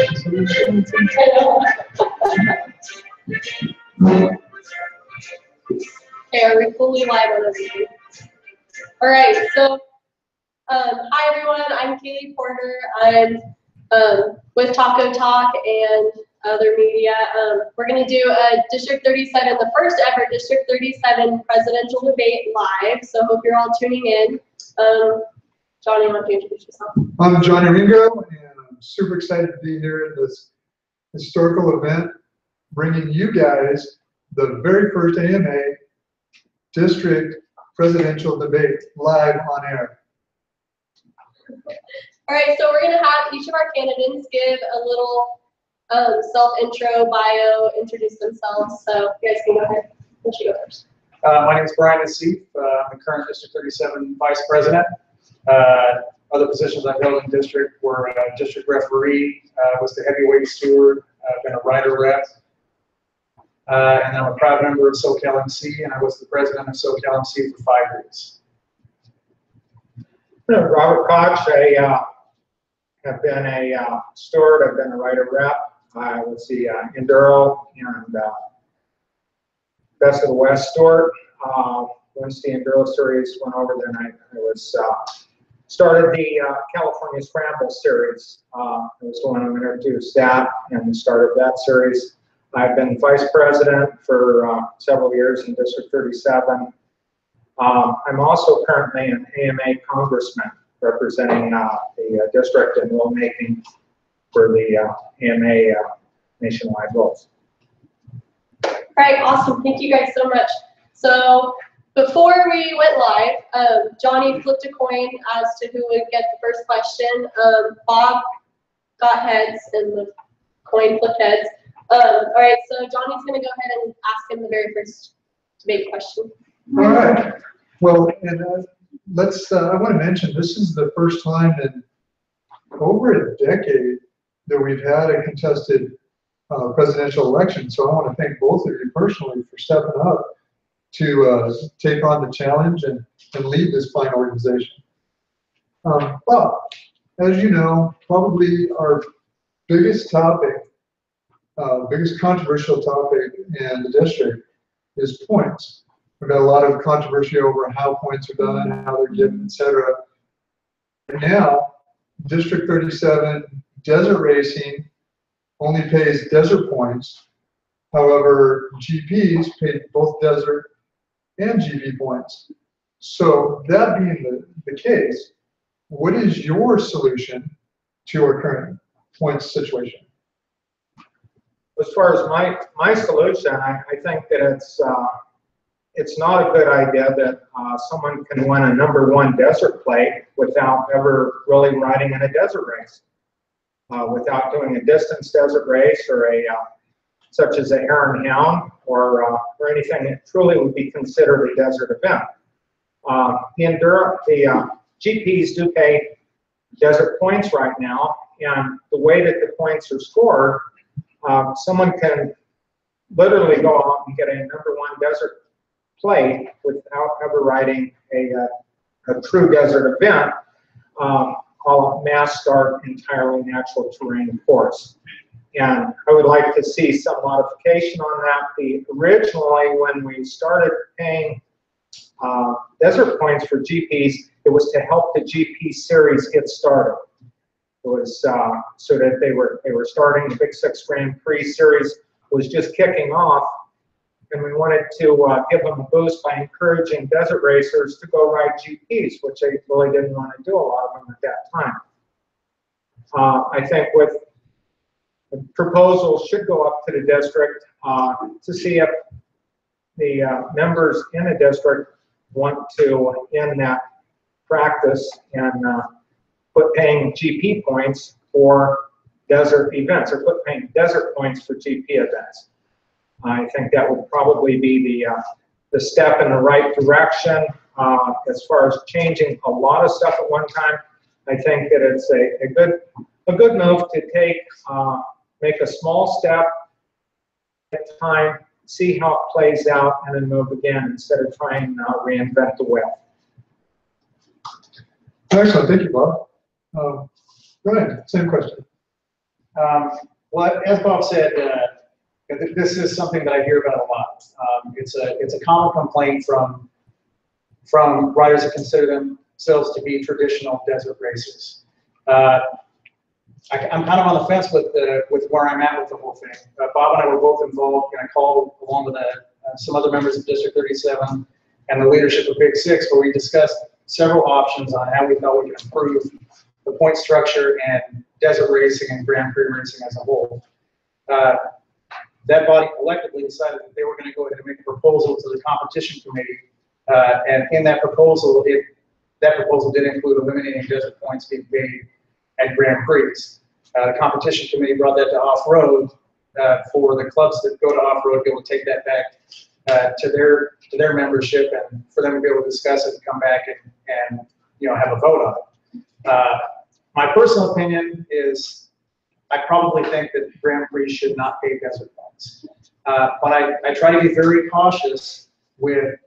Okay, are we fully live on everything? All right, so hi everyone, I'm Kaeley Porter. I'm with Taco Talk and other media. We're going to do a District 37, the first ever District 37 presidential debate live, so hope you're all tuning in. Johnny, why don't you introduce yourself? I'm Johnny RINGO, and I'm super excited to be here at this historical event, bringing you guys the very first AMA District Presidential Debate live on air. All right, so we're going to have each of our candidates give a little self-intro, bio, introduce themselves. So you guys can go ahead. Why don't you go first? My name is NASIF. I'm the current District 37 Vice President. Other positions I've held in district were district referee, was the heavyweight steward, been a rider rep, and I'm a proud member of SoCal MC, and I was the president of SoCal MC for 5 years. Robert KOCH. I have been a steward. I've been a rider rep. I was the Enduro and Best of the West steward. Once the Enduro Series went over, then I was started the California Scramble Series. I was going to introduce that and the start of that series. I've been vice president for several years in District 37. I'm also currently an AMA congressman representing the district in rulemaking for the AMA nationwide rules. All right, awesome. Thank you guys so much. So before we went live, Johnny flipped a coin as to who would get the first question. Bob got heads and the coin flipped heads. All right, so Johnny's going to go ahead and ask him the very first debate question. All right. Well, and I want to mention this is the first time in over a decade that we've had a contested presidential election. So I want to thank both of you personally for stepping up to take on the challenge and lead this fine organization. Well, as you know, probably our biggest topic, biggest controversial topic in the district is points. We've got a lot of controversy over how points are done, how they're given, etc. Right now, District 37 desert racing only pays desert points. However, GPs pay both desert and GP points. So that being the case, what is your solution to our current points situation? As far as my solution, I think that it's not a good idea that someone can win a #1 desert plate without ever really riding in a desert race, without doing a distance desert race or such as a hare and hound or anything that truly would be considered a desert event. The GPs do pay desert points right now, and the way that the points are scored, someone can literally go out and get a #1 desert plate without ever riding a true desert event, a mass start entirely natural terrain course. And I would like to see some modification on that. Originally, when we started paying desert points for GPs, it was to help the GP series get started. It was so that they were starting the Big Six Grand Prix series was just kicking off, and we wanted to give them a boost by encouraging desert racers to go ride GPs, which they really didn't want to do, a lot of them at that time. I think with the proposal should go up to the district to see if the members in the district want to end that practice and quit paying GP points for desert events, or quit paying desert points for GP events. I think that would probably be the step in the right direction. As far as changing a lot of stuff at one time, I think that it's a good move to take, make a small step at a time, see how it plays out, and then move again instead of trying to reinvent the wheel. Excellent, thank you, Bob. Go ahead, same question. Well, as Bob said, this is something that I hear about a lot. It's a common complaint from riders that consider themselves to be traditional desert racers. I'm kind of on the fence with where I'm at with the whole thing. Bob and I were both involved, and I called along with some other members of District 37 and the leadership of Big Six, where we discussed several options on how we thought we could improve the point structure and desert racing and Grand Prix racing as a whole. That body collectively decided that they were going to go ahead and make a proposal to the competition committee, and in that proposal, that proposal did include eliminating desert points being paid at Grand Prix. The competition committee brought that to off-road for the clubs that go to off-road, be able to take that back to their membership, and for them to be able to discuss it and come back and have a vote on it. My personal opinion is I probably think that Grand Prix should not pay desert points, but I try to be very cautious with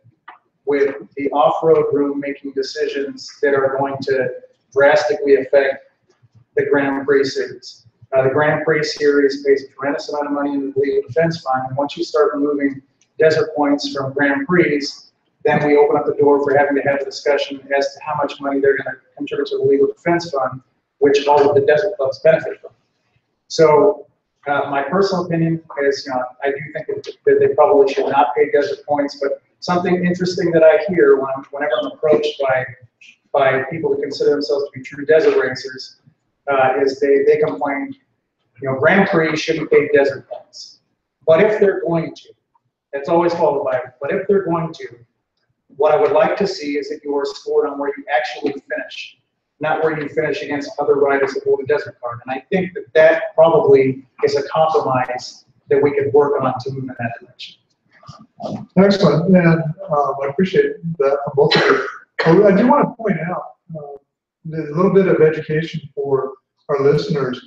the off-road room making decisions that are going to drastically affect the Grand Prix series. The Grand Prix series pays a tremendous amount of money into the legal defense fund, and once you start removing desert points from Grand Prix, then we open up the door for having to have a discussion as to how much money they're going to contribute to the legal defense fund, which all of the desert clubs benefit from. So my personal opinion is, I do think that they probably should not pay desert points, but something interesting that I hear whenever I'm approached by people who consider themselves to be true desert racers, is they complain, Grand Prix shouldn't pay desert points. But if they're going to, it's always followed by, but if they're going to, what I would like to see is that you are scored on where you actually finish, not where you finish against other riders that hold a desert card. And I think that probably is a compromise that we could work on to move in that direction. Excellent, and I appreciate that from both of you. I do want to point out there's a little bit of education for our listeners.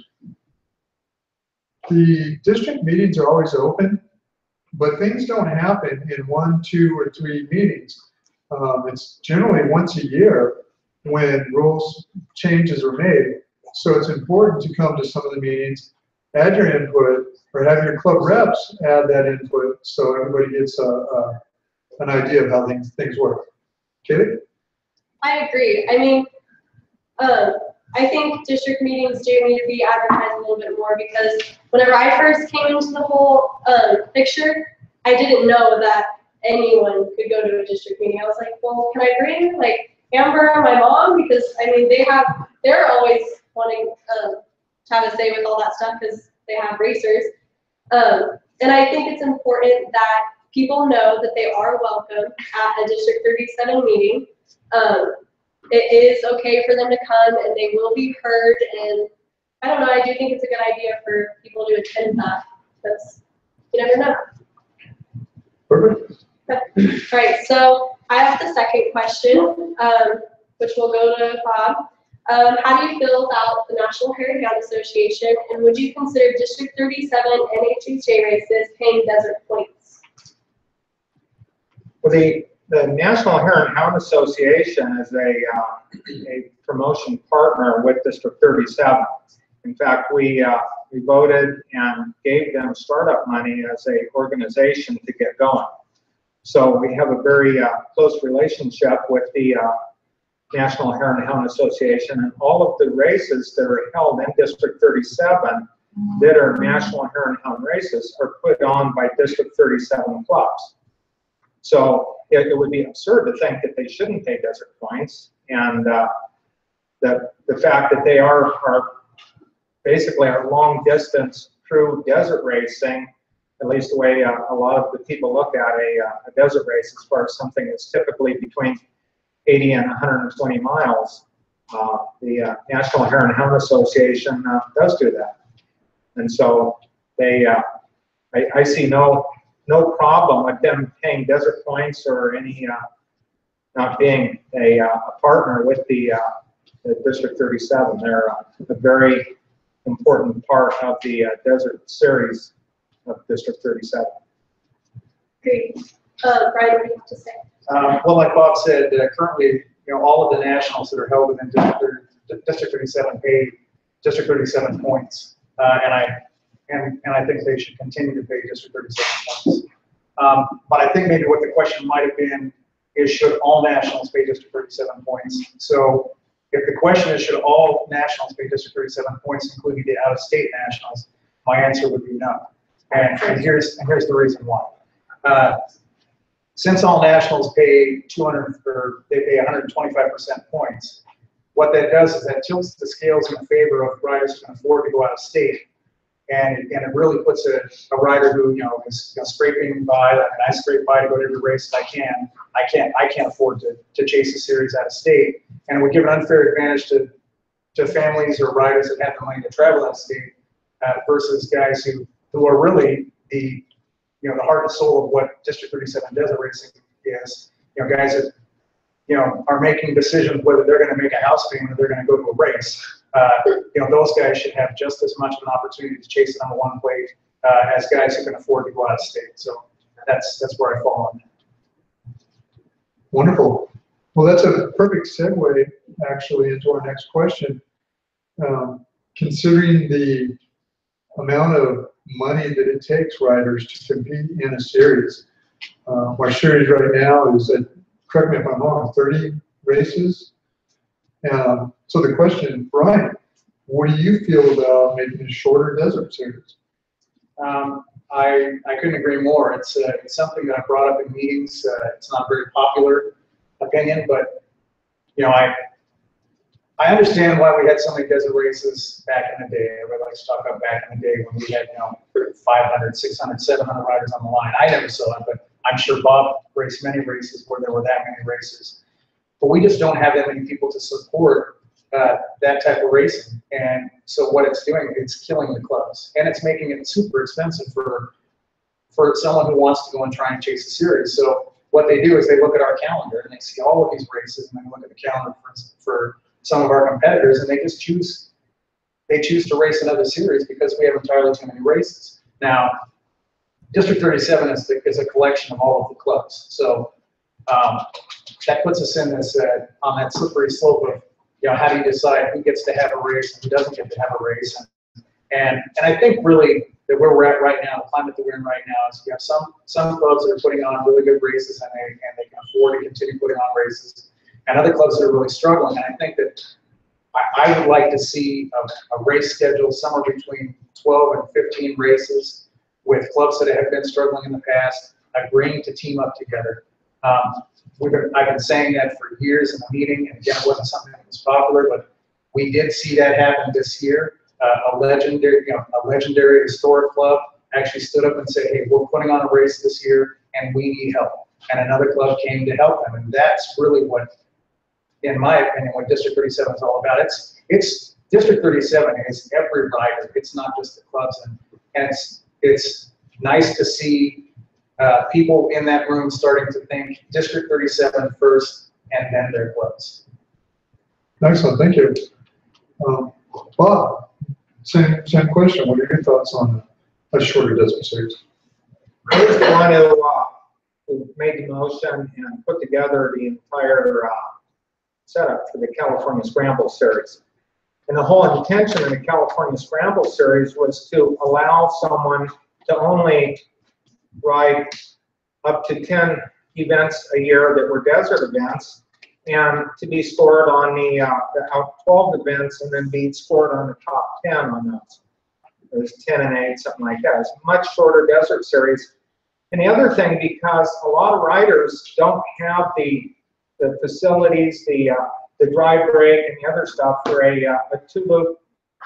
The district meetings are always open, but things don't happen in 1, 2, or 3 meetings. It's generally once a year when rules changes are made. So it's important to come to some of the meetings, add your input, or have your club reps add that input so everybody gets an idea of how things work. Kaeley? I agree. I mean, I think district meetings do need to be advertised a little bit more, because whenever I first came into the whole picture, I didn't know that anyone could go to a district meeting. I was like, well, can I bring like Amber and my mom? Because I mean, they're always wanting to have a say with all that stuff because they have racers. And I think it's important that people know that they are welcome at a District 37 meeting. It is okay for them to come and they will be heard, and I don't know, I do think it's a good idea for people to attend that, because you never know. Perfect. All right, so I have the second question, which will go to Bob. How do you feel about the National Hare and Hound Association, and would you consider District 37 NHHA races paying desert points? Well, the National Hare and Hound Association is a promotion partner with District 37. In fact, we voted and gave them startup money as an organization to get going. So we have a very close relationship with the National Hare and Hound Association, and all of the races that are held in District 37 that are National Hare and Hound races are put on by District 37 clubs. So it would be absurd to think that they shouldn't pay desert points, and the fact that they are basically our long distance true desert racing, at least the way a lot of the people look at a desert race as far as something that's typically between 80 and 120 miles. The National Hare and Hound Association does do that. And so they, I see no problem with them paying desert points or any, not being a partner with the District 37. They're a very important part of the Desert Series of District 37. Great. Brian, what do you have to say? Well, like Bob said, currently, all of the nationals that are held within District 37 pay District 37 points. and I think they should continue to pay District 37 points. But I think maybe what the question might have been is, should all nationals pay District 37 points? So if the question is, should all nationals pay District 37 points, including the out-of-state nationals, my answer would be no. And here's the reason why. Since all nationals pay 125% points, what that does is that tilts the scales in favor of riders who can afford to go out of state. And it really puts a rider who is scraping by. I mean, I scrape by to go to every race I can. I can't afford to chase a series out of state, and it would give an unfair advantage to families or riders that have the money to travel out of state versus guys who are really the heart and soul of what District 37 desert racing is. Guys that are making decisions whether they're going to make a house payment or they're going to go to a race. Those guys should have just as much of an opportunity to chase the #1 plate as guys who can afford to go out of state. So that's where I fall on that. Wonderful. Well, that's a perfect segue, actually, into our next question. Considering the amount of money that it takes riders to compete in a series, our series right now is at, correct me if I'm wrong, 30 races. So the question, Brian, what do you feel about making a shorter desert series? I couldn't agree more. It's something that I brought up in meetings. It's not a very popular opinion, but I understand why we had so many desert races back in the day. Everybody likes to talk about back in the day when we had 500, 600, 700 riders on the line. I never saw it, but I'm sure Bob raced many races where there were that many races. But we just don't have that many people to support that type of racing. And so what it's doing, it's killing the clubs. And it's making it super expensive for someone who wants to go and try and chase a series. So what they do is they look at our calendar and they see all of these races, and then look at the calendar for some of our competitors, and they just choose to race another series because we have entirely too many races. Now, District 37 is a collection of all of the clubs. So that puts us in this on that slippery slope of how do you decide who gets to have a race and who doesn't get to have a race. And I think really that where we're at right now, the climate that we're in right now, is you have some clubs that are putting on really good races and they can afford to continue putting on races, and other clubs that are really struggling. And I think that I would like to see a race schedule somewhere between 12 and 15 races with clubs that have been struggling in the past agreeing to team up together. I've been saying that for years in the meeting, and again, it wasn't something that was popular, but we did see that happen this year. A legendary historic club actually stood up and said, "Hey, we're putting on a race this year, and we need help." And another club came to help them, and that's really what, in my opinion, what District 37 is all about. It's District 37 is every rider. It's not just the clubs, and it's nice to see people in that room starting to think District 37 first, and then their clubs. Excellent, thank you. Bob, same question. What are your thoughts on a shorter desert series? I just want to make the motion and put together the entire setup for the California Scramble Series. And the whole intention of the California Scramble Series was to allow someone to only ride up to 10 events a year that were desert events, and to be scored on the out 12 events, and then be scored on the top 10 on those. There's 10 and 8, something like that. It's a much shorter desert series. And the other thing, because a lot of riders don't have the facilities, the dry brake and the other stuff for a 2-loop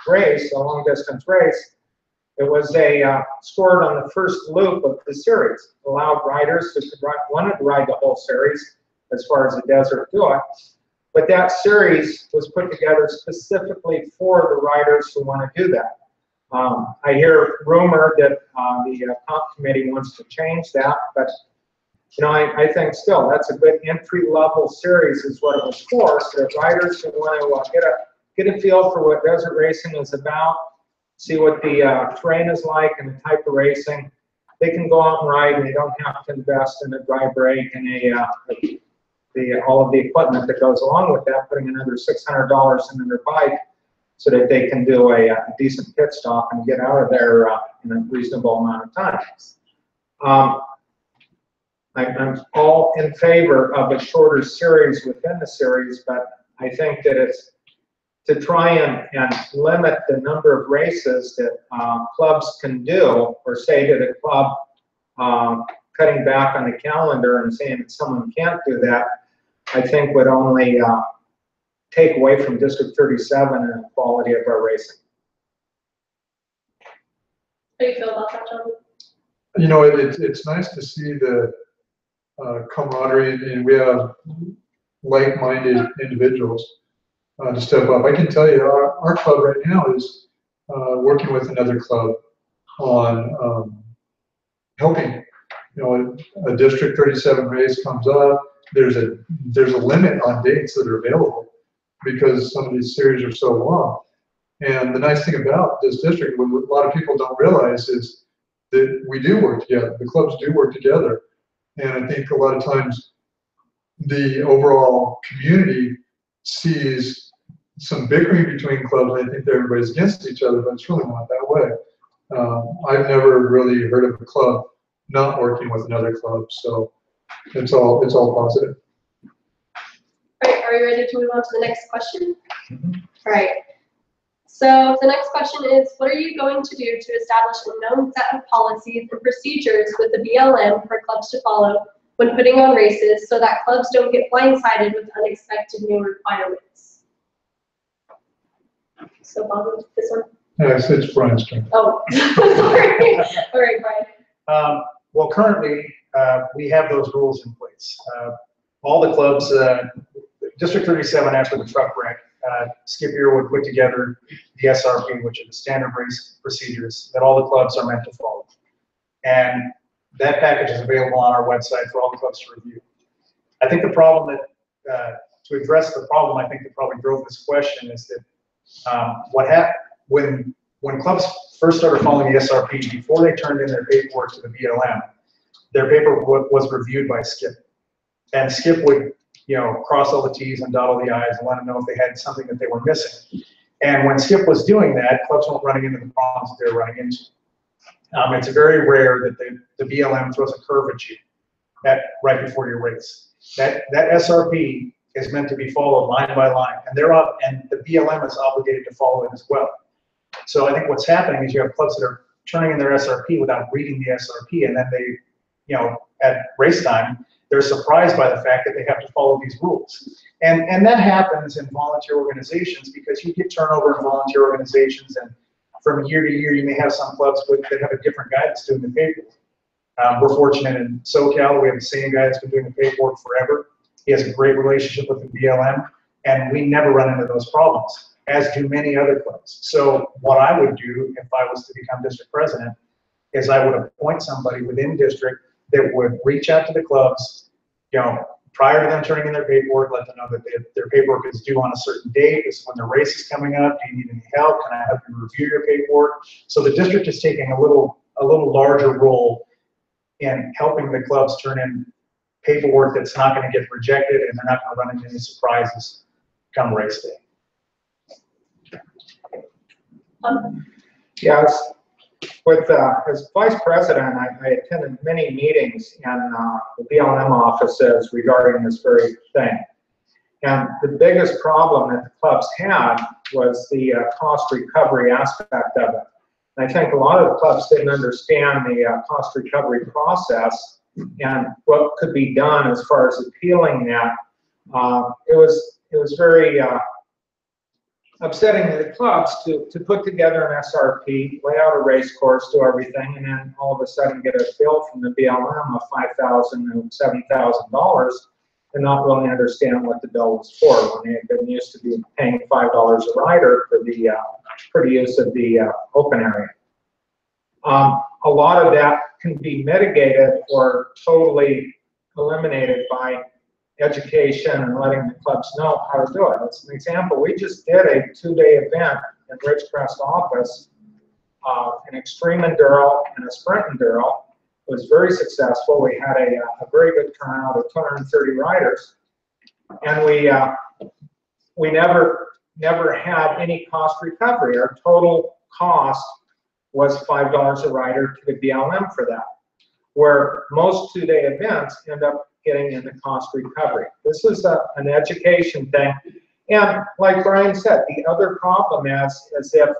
race, a long distance race, it was scored on the first loop of the series. Allowed riders who wanted to ride the whole series, as far as the desert, do it. But that series was put together specifically for the riders who want to do that. I hear rumor that the comp committee wants to change that, but I think still that's a good entry-level series is what it was for, so that riders who want to get a feel for what desert racing is about, see what the terrain is like and the type of racing, they can go out and ride, and they don't have to invest in a dry brake and all of the equipment that goes along with that, putting another $600 into their bike so that they can do a decent pit stop and get out of there in a reasonable amount of time. I'm all in favor of a shorter series within the series, but I think that it's to try and limit the number of races that clubs can do, or say to the club cutting back on the calendar and saying that someone can't do that, I think would only take away from District 37 and the quality of our racing. How do you feel about that, John? You know, it's nice to see the camaraderie, and we have like-minded individuals to step up. I can tell you, our club right now is working with another club on helping. You know, a District 37 race comes up. There's a limit on dates that are available because some of these series are so long. And the nice thing about this district, what a lot of people don't realize, is that we do work together. The clubs do work together. And I think a lot of times the overall community sees some bickering between clubs. I think that everybody's against each other, but it's really not that way. I've never really heard of a club not working with another club, so it's all positive. All right, are we ready to move on to the next question? Mm-hmm. All right. So the next question is, what are you going to do to establish a known set of policies and procedures with the BLM for clubs to follow when putting on races so that clubs don't get blindsided with unexpected new requirements? So Bob, this one? Yes, it's Brian's turn. Oh, sorry. All right, Brian. Well, currently, we have those rules in place. All the clubs, District 37 after the truck wreck, Skip here would put together the SRP, which are the standard race procedures that all the clubs are meant to follow. And that package is available on our website for all the clubs to review. I think the problem that, to address the problem, I think that probably drove this question is that what happened when clubs first started following the SRP, before they turned in their paperwork to the BLM, their paperwork was reviewed by Skip. And Skip would, you know, cross all the T's and dot all the I's and let them know if they had something that they were missing. And when Skip was doing that, clubs weren't running into the problems that they were running into. It's very rare that the BLM throws a curve at you right before your race. That SRP is meant to be followed line by line, and the BLM is obligated to follow it as well. So I think what's happening is you have clubs that are turning in their SRP without reading the SRP, and then they, you know, at race time, they're surprised by the fact that they have to follow these rules. And that happens in volunteer organizations because you get turnover in volunteer organizations, and from year to year, you may have some clubs that have a different guy that's doing the paperwork. We're fortunate in SoCal, we have the same guy that's been doing the paperwork forever. He has a great relationship with the BLM, and we never run into those problems, as do many other clubs. So what I would do if I was to become district president is I would appoint somebody within district that would reach out to the clubs, you know, prior to them turning in their paperwork, let them know that their paperwork is due on a certain date. This is when the race is coming up. Do you need any help? Can I help you review your paperwork? So the district is taking a little larger role in helping the clubs turn in paperwork that's not going to get rejected, and they're not going to run into any surprises come race day. Yes. As vice president, I attended many meetings in the BLM offices regarding this very thing. And the biggest problem that the clubs had was the cost recovery aspect of it. And I think a lot of the clubs didn't understand the cost recovery process and what could be done as far as appealing that. It was very upsetting to the clubs to put together an SRP, lay out a race course, do everything, and then all of a sudden get a bill from the BLM of $5,000 and $7,000 and not really understand what the bill was for when they had been used to be paying $5 a rider for the use of the open area. A lot of that can be mitigated or totally eliminated by education and letting the clubs know how to do it. As an example, we just did a 2-day event in Ridgecrest office, an extreme enduro and a sprint enduro. It was very successful. We had a very good turnout of 230 riders, and we never never had any cost recovery. Our total cost was $5 a rider to the BLM for that, where most two-day events end up getting in the cost recovery. This is an education thing. And like Brian said, the other problem is if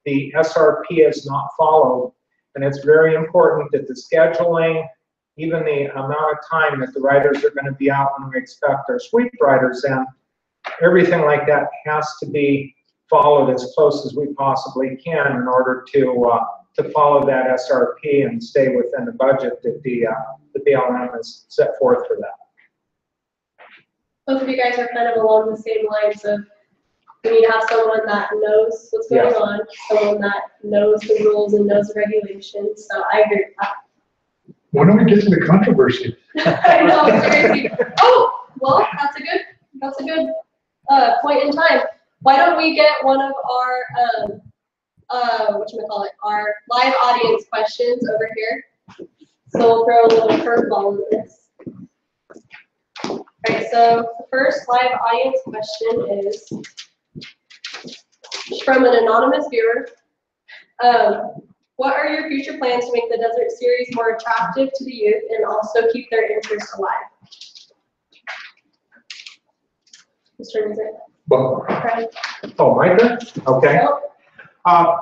the SRP is not followed, and it's very important that the scheduling, even the amount of time that the riders are going to be out when we expect our sweep riders in, everything like that has to be followed as close as we possibly can in order to follow that SRP and stay within the budget that the BLM has set forth for that. Both of you guys are kind of along the same lines of we need to have someone that knows what's going on, someone that knows the rules and knows the regulations. So I agree with that. When do we get to the controversy? I know, seriously. Oh, well, that's a good point in time. Why don't we get one of our our live audience questions over here. So we'll throw a little curveball in this. All right, so the first live audience question is from an anonymous viewer. What are your future plans to make the Desert Series more attractive to the youth and also keep their interest alive? Mr. Music. Well, Oh, my turn? Okay. Nope.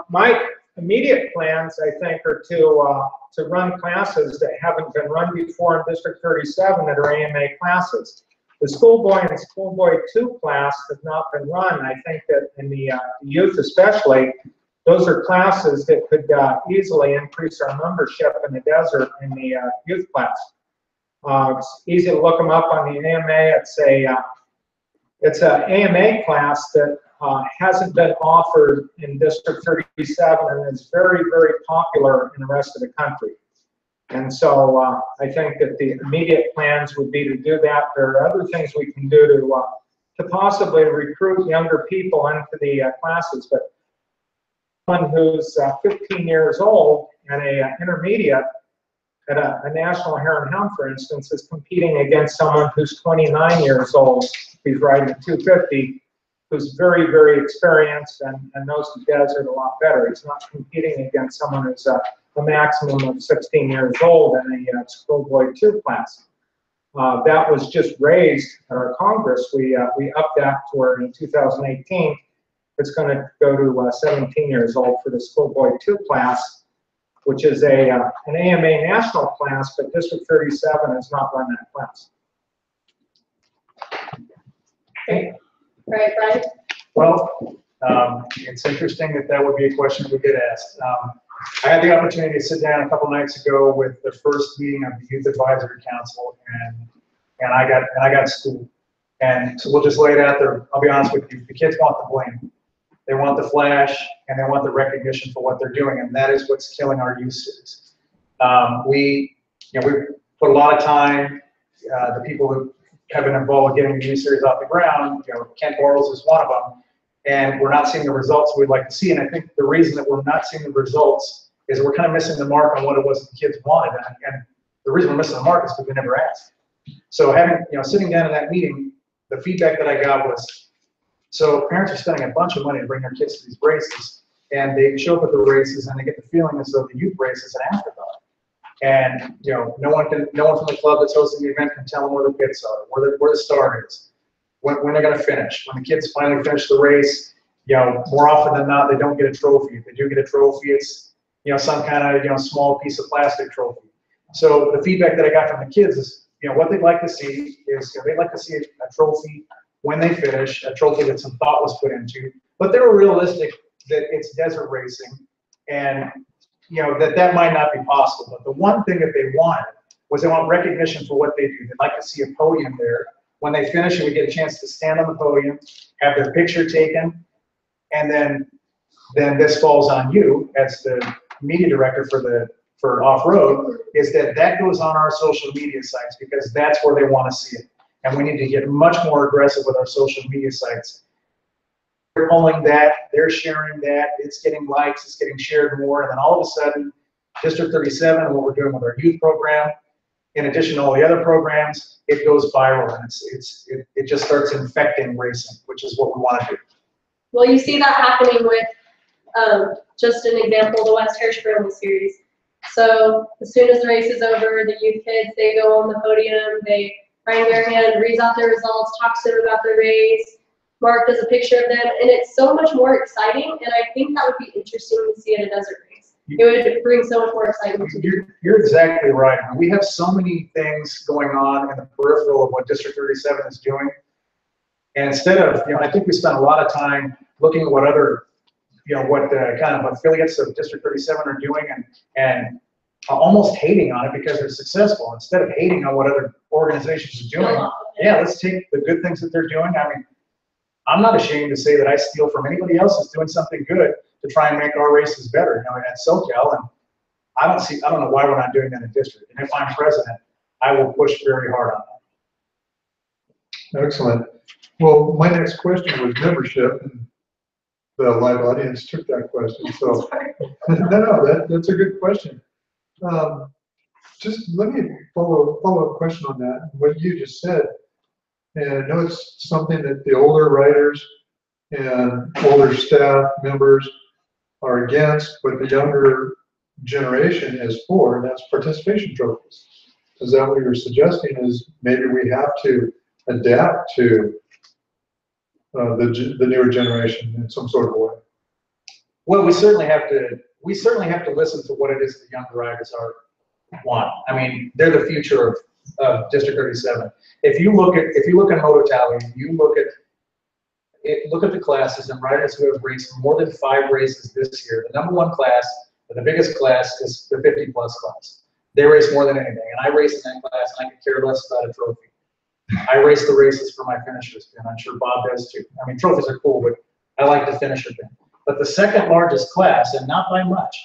My immediate plans, I think, are to run classes that haven't been run before in District 37 that are AMA classes. The Schoolboy and Schoolboy 2 class have not been run. I think that in the youth especially, those are classes that could easily increase our membership in the desert in the youth class. It's easy to look them up on the AMA. It's an AMA class that hasn't been offered in District 37 and is very, very popular in the rest of the country. And so I think that the immediate plans would be to do that. There are other things we can do to possibly recruit younger people into the classes. But someone who's 15 years old and an intermediate at a national hare and hound, for instance, is competing against someone who's 29 years old, who's riding a 250, who's very, very experienced and knows the desert a lot better. He's not competing against someone who's a maximum of 16 years old in a Schoolboy 2 class. That was just raised at our Congress. We upped that to where in 2018, it's going to go to 17 years old for the Schoolboy 2 class, which is an AMA national class, but District 37 has not run that class. Okay. All right, Brian? Well, it's interesting that would be a question we get asked. I had the opportunity to sit down a couple nights ago with the first meeting of the Youth Advisory Council, and I got schooled. And so we'll just lay it out there. I'll be honest with you, the kids want the blame. They want the flash, and they want the recognition for what they're doing, and that is what's killing our youth series. We put a lot of time. The people who have been involved in getting the youth series off the ground, Kent Bortles is one of them, and we're not seeing the results we'd like to see. And I think the reason that we're not seeing the results is we're kind of missing the mark on what it was that the kids wanted, and the reason we're missing the mark is because we never asked. So sitting down in that meeting, the feedback that I got was, so parents are spending a bunch of money to bring their kids to these races, and they show up at the races and they get the feeling as though the youth race is an afterthought. And no one from the club that's hosting the event can tell them where the pits are, where the start is, when they're going to finish. When the kids finally finish the race, more often than not, they don't get a trophy. If they do get a trophy, it's some kind of small piece of plastic trophy. So the feedback that I got from the kids is, what they'd like to see is they'd like to see a trophy when they finish, a trophy that some thought was put into, but they were realistic that it's desert racing, and that might not be possible. But the one thing that they wanted was they want recognition for what they do. They'd like to see a podium there. When they finish and we get a chance to stand on the podium, have their picture taken, and then this falls on you as the media director for off-road, is that goes on our social media sites, because that's where they want to see it. And we need to get much more aggressive with our social media sites. They're pulling that, they're sharing that, it's getting likes, it's getting shared more, and then all of a sudden, District 37 and what we're doing with our youth program, in addition to all the other programs, it goes viral, and it just starts infecting racing, which is what we want to do. Well, you see that happening with, just an example, the West RINGO Series. So as soon as the race is over, the youth kids, they go on the podium, they raise their hand, reads out their results, talks to them about their race, Mark does a picture of them, and it's so much more exciting, and I think that would be interesting to see in a desert race. It would bring so much more excitement to You're exactly right. We have so many things going on in the peripheral of what District 37 is doing. And instead of, I think we spent a lot of time looking at what other, what kind of affiliates of District 37 are doing and almost hating on it because they're successful. Instead of hating on what other organizations are doing, yeah, let's take the good things that they're doing. I mean, I'm not ashamed to say that I steal from anybody else who's doing something good to try and make our races better, at SoCal. And I don't know why we're not doing that in district. And if I'm president, I will push very hard on that. Excellent. Well, my next question was membership, and the live audience took that question. So, no, that's a good question. Just let me follow up question on that. What you just said, and I know it's something that the older riders and older staff members are against, but the younger generation is for, and that's participation trophies. Is that what you're suggesting? Is maybe we have to adapt to the newer generation in some sort of way? Well, we certainly have to listen to what it is the younger riders want. I mean, they're the future of District 37. If you look at Moto Tally, and you look at the classes and riders who have raced more than 5 races this year, the #1 class, the biggest class is the 50+ class. They race more than anything, and I race in that class, and I could care less about a trophy. I race the races for my finishers, and I'm sure Bob does too. I mean, trophies are cool, but I like the finisher pin. But the second largest class, and not by much,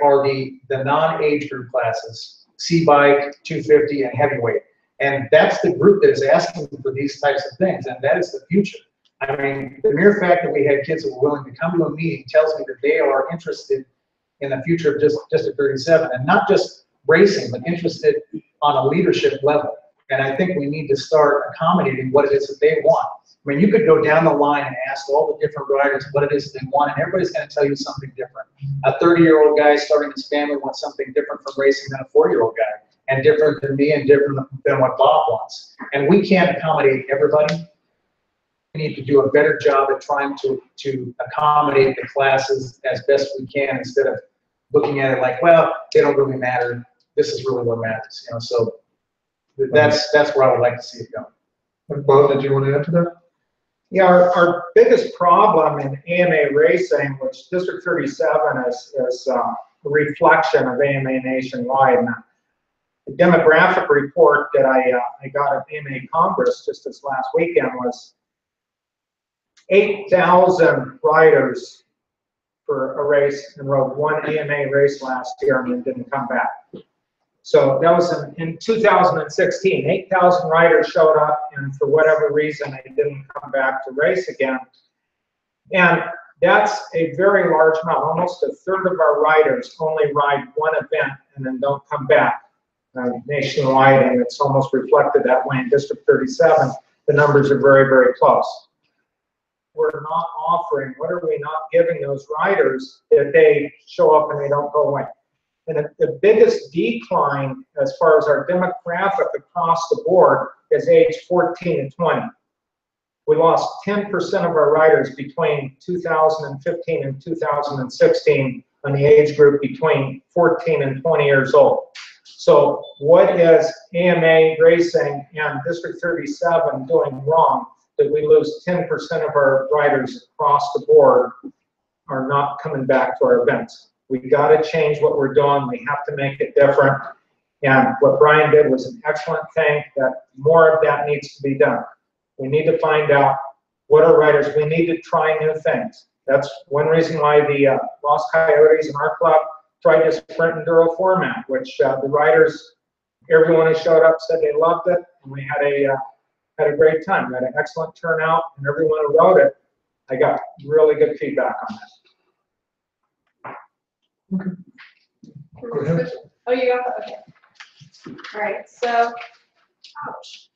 are the non-age group classes, C-bike, 250, and heavyweight. And that's the group that is asking for these types of things, and that is the future. I mean, the mere fact that we had kids that were willing to come to a meeting tells me that they are interested in the future of District 37, and not just racing, but interested on a leadership level. And I think we need to start accommodating what it is that they want. I mean, you could go down the line and ask all the different riders what it is they want, and everybody's going to tell you something different. A 30-year-old guy starting his family wants something different from racing than a 4-year-old guy, and different than me, and different than what Bob wants. And we can't accommodate everybody. We need to do a better job at trying to accommodate the classes as best we can, instead of looking at it like, well, they don't really matter. This is really what matters, So that's where I would like to see it go. And Bob, did you want to add to that? Yeah, our biggest problem in AMA racing, which District 37 is a reflection of AMA nationwide. And the demographic report that I got at AMA Congress just this last weekend was 8,000 riders for a race and rode 1 AMA race last year and then didn't come back. So that was in 2016. 8,000 riders showed up, and for whatever reason, they didn't come back to race again. And that's a very large amount. Almost a third of our riders only ride 1 event and then don't come back nationwide, and it's almost reflected that way in District 37. The numbers are very, very close. We're not offering, what are we not giving those riders that they show up and they don't go away? And the biggest decline as far as our demographic across the board is age 14 and 20. We lost 10% of our riders between 2015 and 2016 on the age group between 14 and 20 years old. So what is AMA racing and District 37 doing wrong that we lose 10% of our riders across the board are not coming back to our events? We got to change what we're doing. We have to make it different. And what Brian did was an excellent thing. That more of that needs to be done. We need to find out what our riders. We need to try new things. That's one reason why the Lost Coyotes in our club tried this sprint enduro format, which the riders, everyone who showed up said they loved it, and we had a great time. We had an excellent turnout, and everyone who rode it, I got really good feedback on that. Okay. Go ahead. Oh, you got that? Okay. All right, so, ouch.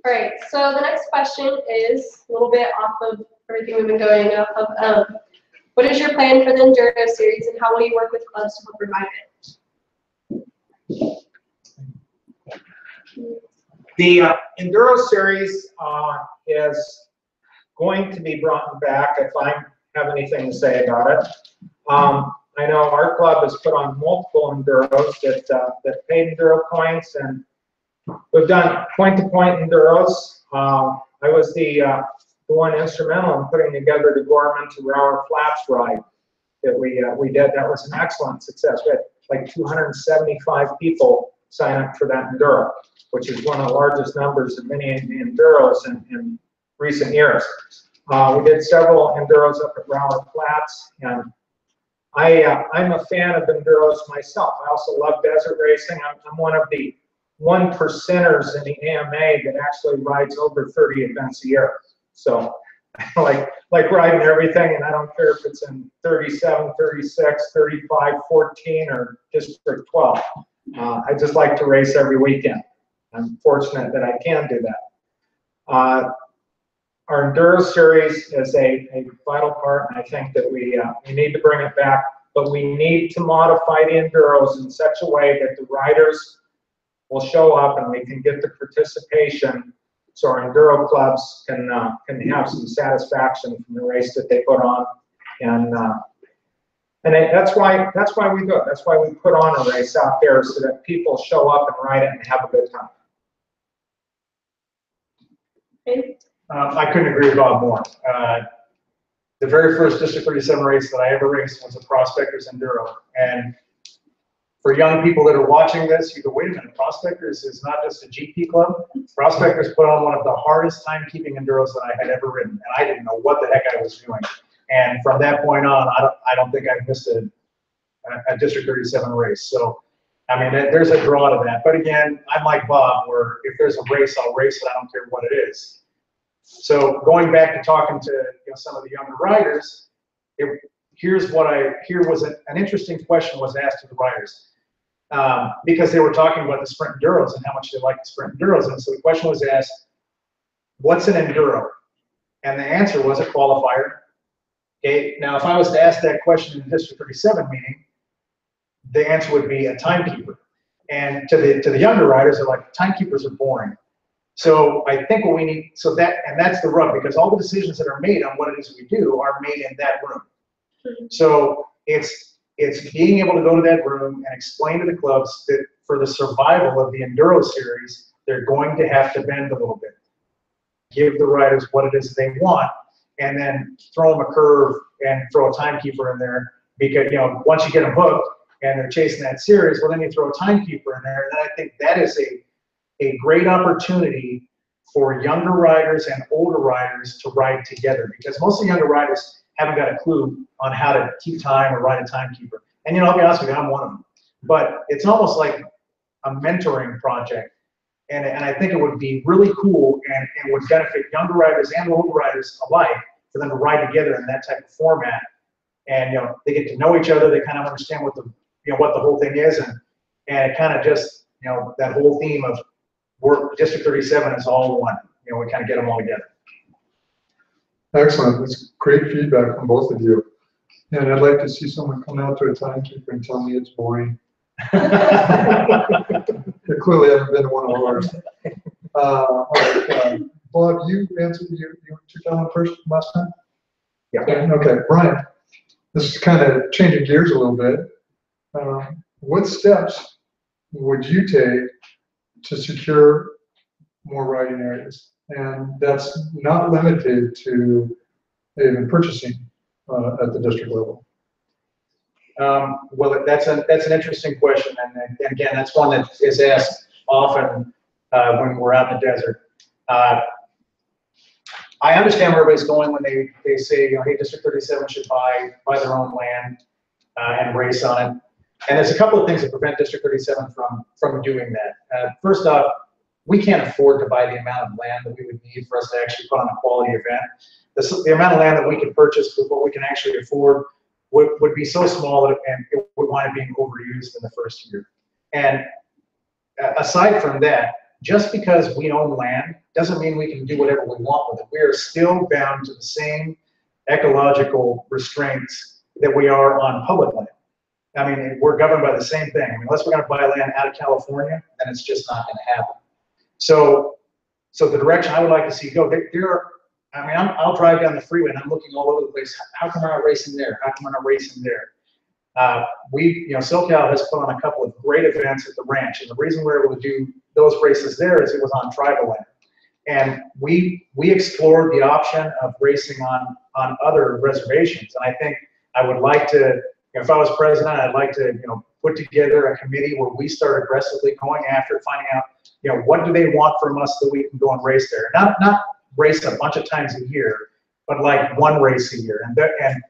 All right, so the next question is a little bit off of everything we've been going off of. What is your plan for the Enduro Series, and how will you work with clubs to help revive it? The Enduro Series is going to be brought back if I have anything to say about it. I know our club has put on multiple Enduros that paid Enduro points, and we've done point-to-point Enduros. I was the one instrumental in putting together the Gorman to Rower Flaps ride that we did. That was an excellent success. We had like 275 people sign up for that Enduro, which is one of the largest numbers of many Enduros in recent years. We did several Enduros up at Rower Flats, and I'm a fan of Enduros myself. I also love desert racing. I'm one of the 1%ers in the AMA that actually rides over 30 events a year. So I like riding everything, and I don't care if it's in 37, 36, 35, 14, or District 12. I just like to race every weekend. I'm fortunate that I can do that. Our Enduro Series is a vital part, and I think that we need to bring it back, but we need to modify the Enduros in such a way that the riders will show up and we can get the participation so our Enduro clubs can have some satisfaction from the race that they put on. And that's why we do it. That's why we put on a race out there, so that people show up and ride it and have a good time. Okay. I couldn't agree with Bob more. The very first District 37 race that I ever raced was a Prospectors Enduro. And for young people that are watching this, you go, wait a minute, Prospectors is not just a GP club. Prospectors put on one of the hardest timekeeping Enduros that I had ever ridden, and I didn't know what the heck I was doing. And from that point on, I don't think I've missed a District 37 race. So, I mean, there's a draw to that. But again, I'm like Bob, where if there's a race, I'll race it. I don't care what it is. So going back to talking to some of the younger riders, here was an interesting question was asked to the riders, because they were talking about the sprint enduros and how much they like the sprint enduros. And so the question was asked, what's an enduro? And the answer was a qualifier. Okay, now if I was to ask that question in the District 37 meeting, the answer would be a timekeeper. And to the younger riders, they're like, timekeepers are boring. So I think what we need, that's the rub, because all the decisions that are made on what it is we do are made in that room. So it's being able to go to that room and explain to the clubs that for the survival of the Enduro Series, they're going to have to bend a little bit. Give the riders what it is they want, and then throw them a curve and throw a timekeeper in there, because once you get them hooked and they're chasing that series, well, then you throw a timekeeper in there, and then I think that is a great opportunity for younger riders and older riders to ride together, because most of the younger riders haven't got a clue on how to keep time or ride a timekeeper. And I'll be honest with you, I'm one of them. But it's almost like a mentoring project. And I think it would be really cool and would benefit younger riders and older riders alike for them to ride together in that type of format. And they get to know each other, they kind of understand what the whole thing is, and it kind of just that whole theme of District 37 is all one. We kind of get them all together. Excellent. That's great feedback from both of you. And I'd like to see someone come out to a timekeeper and tell me it's boring. You clearly haven't been to one of ours. All right, Bob, you answered. You took that one first last time. Yeah. Okay, Brian. This is kind of changing gears a little bit. What steps would you take to secure more riding areas? And that's not limited to even purchasing at the district level. Well, that's an interesting question, and again, that's one that is asked often when we're out in the desert. I understand where everybody's going when they say, hey, District 37 should buy their own land and race on it. And there's a couple of things that prevent District 37 from doing that. First off, we can't afford to buy the amount of land that we would need for us to actually put on a quality event. The amount of land that we can purchase with what we can actually afford would be so small that it would wind up being overused in the first year. And aside from that, just because we own land doesn't mean we can do whatever we want with it. We are still bound to the same ecological restraints that we are on public land. I mean, we're governed by the same thing. I mean, unless we're going to buy land out of California, then it's just not going to happen. So the direction I would like to see go, I mean, I'll drive down the freeway and I'm looking all over the place. How come we're not racing there? How come we're not racing there? SoCal has put on a couple of great events at the ranch, and the reason we're able to do those races there is it was on tribal land. And we explored the option of racing on other reservations. And I think I would like to, if I was president, I'd like to, put together a committee where we start aggressively going after finding out, what do they want from us that we can go and race there? Not race a bunch of times a year, but like one race a year. And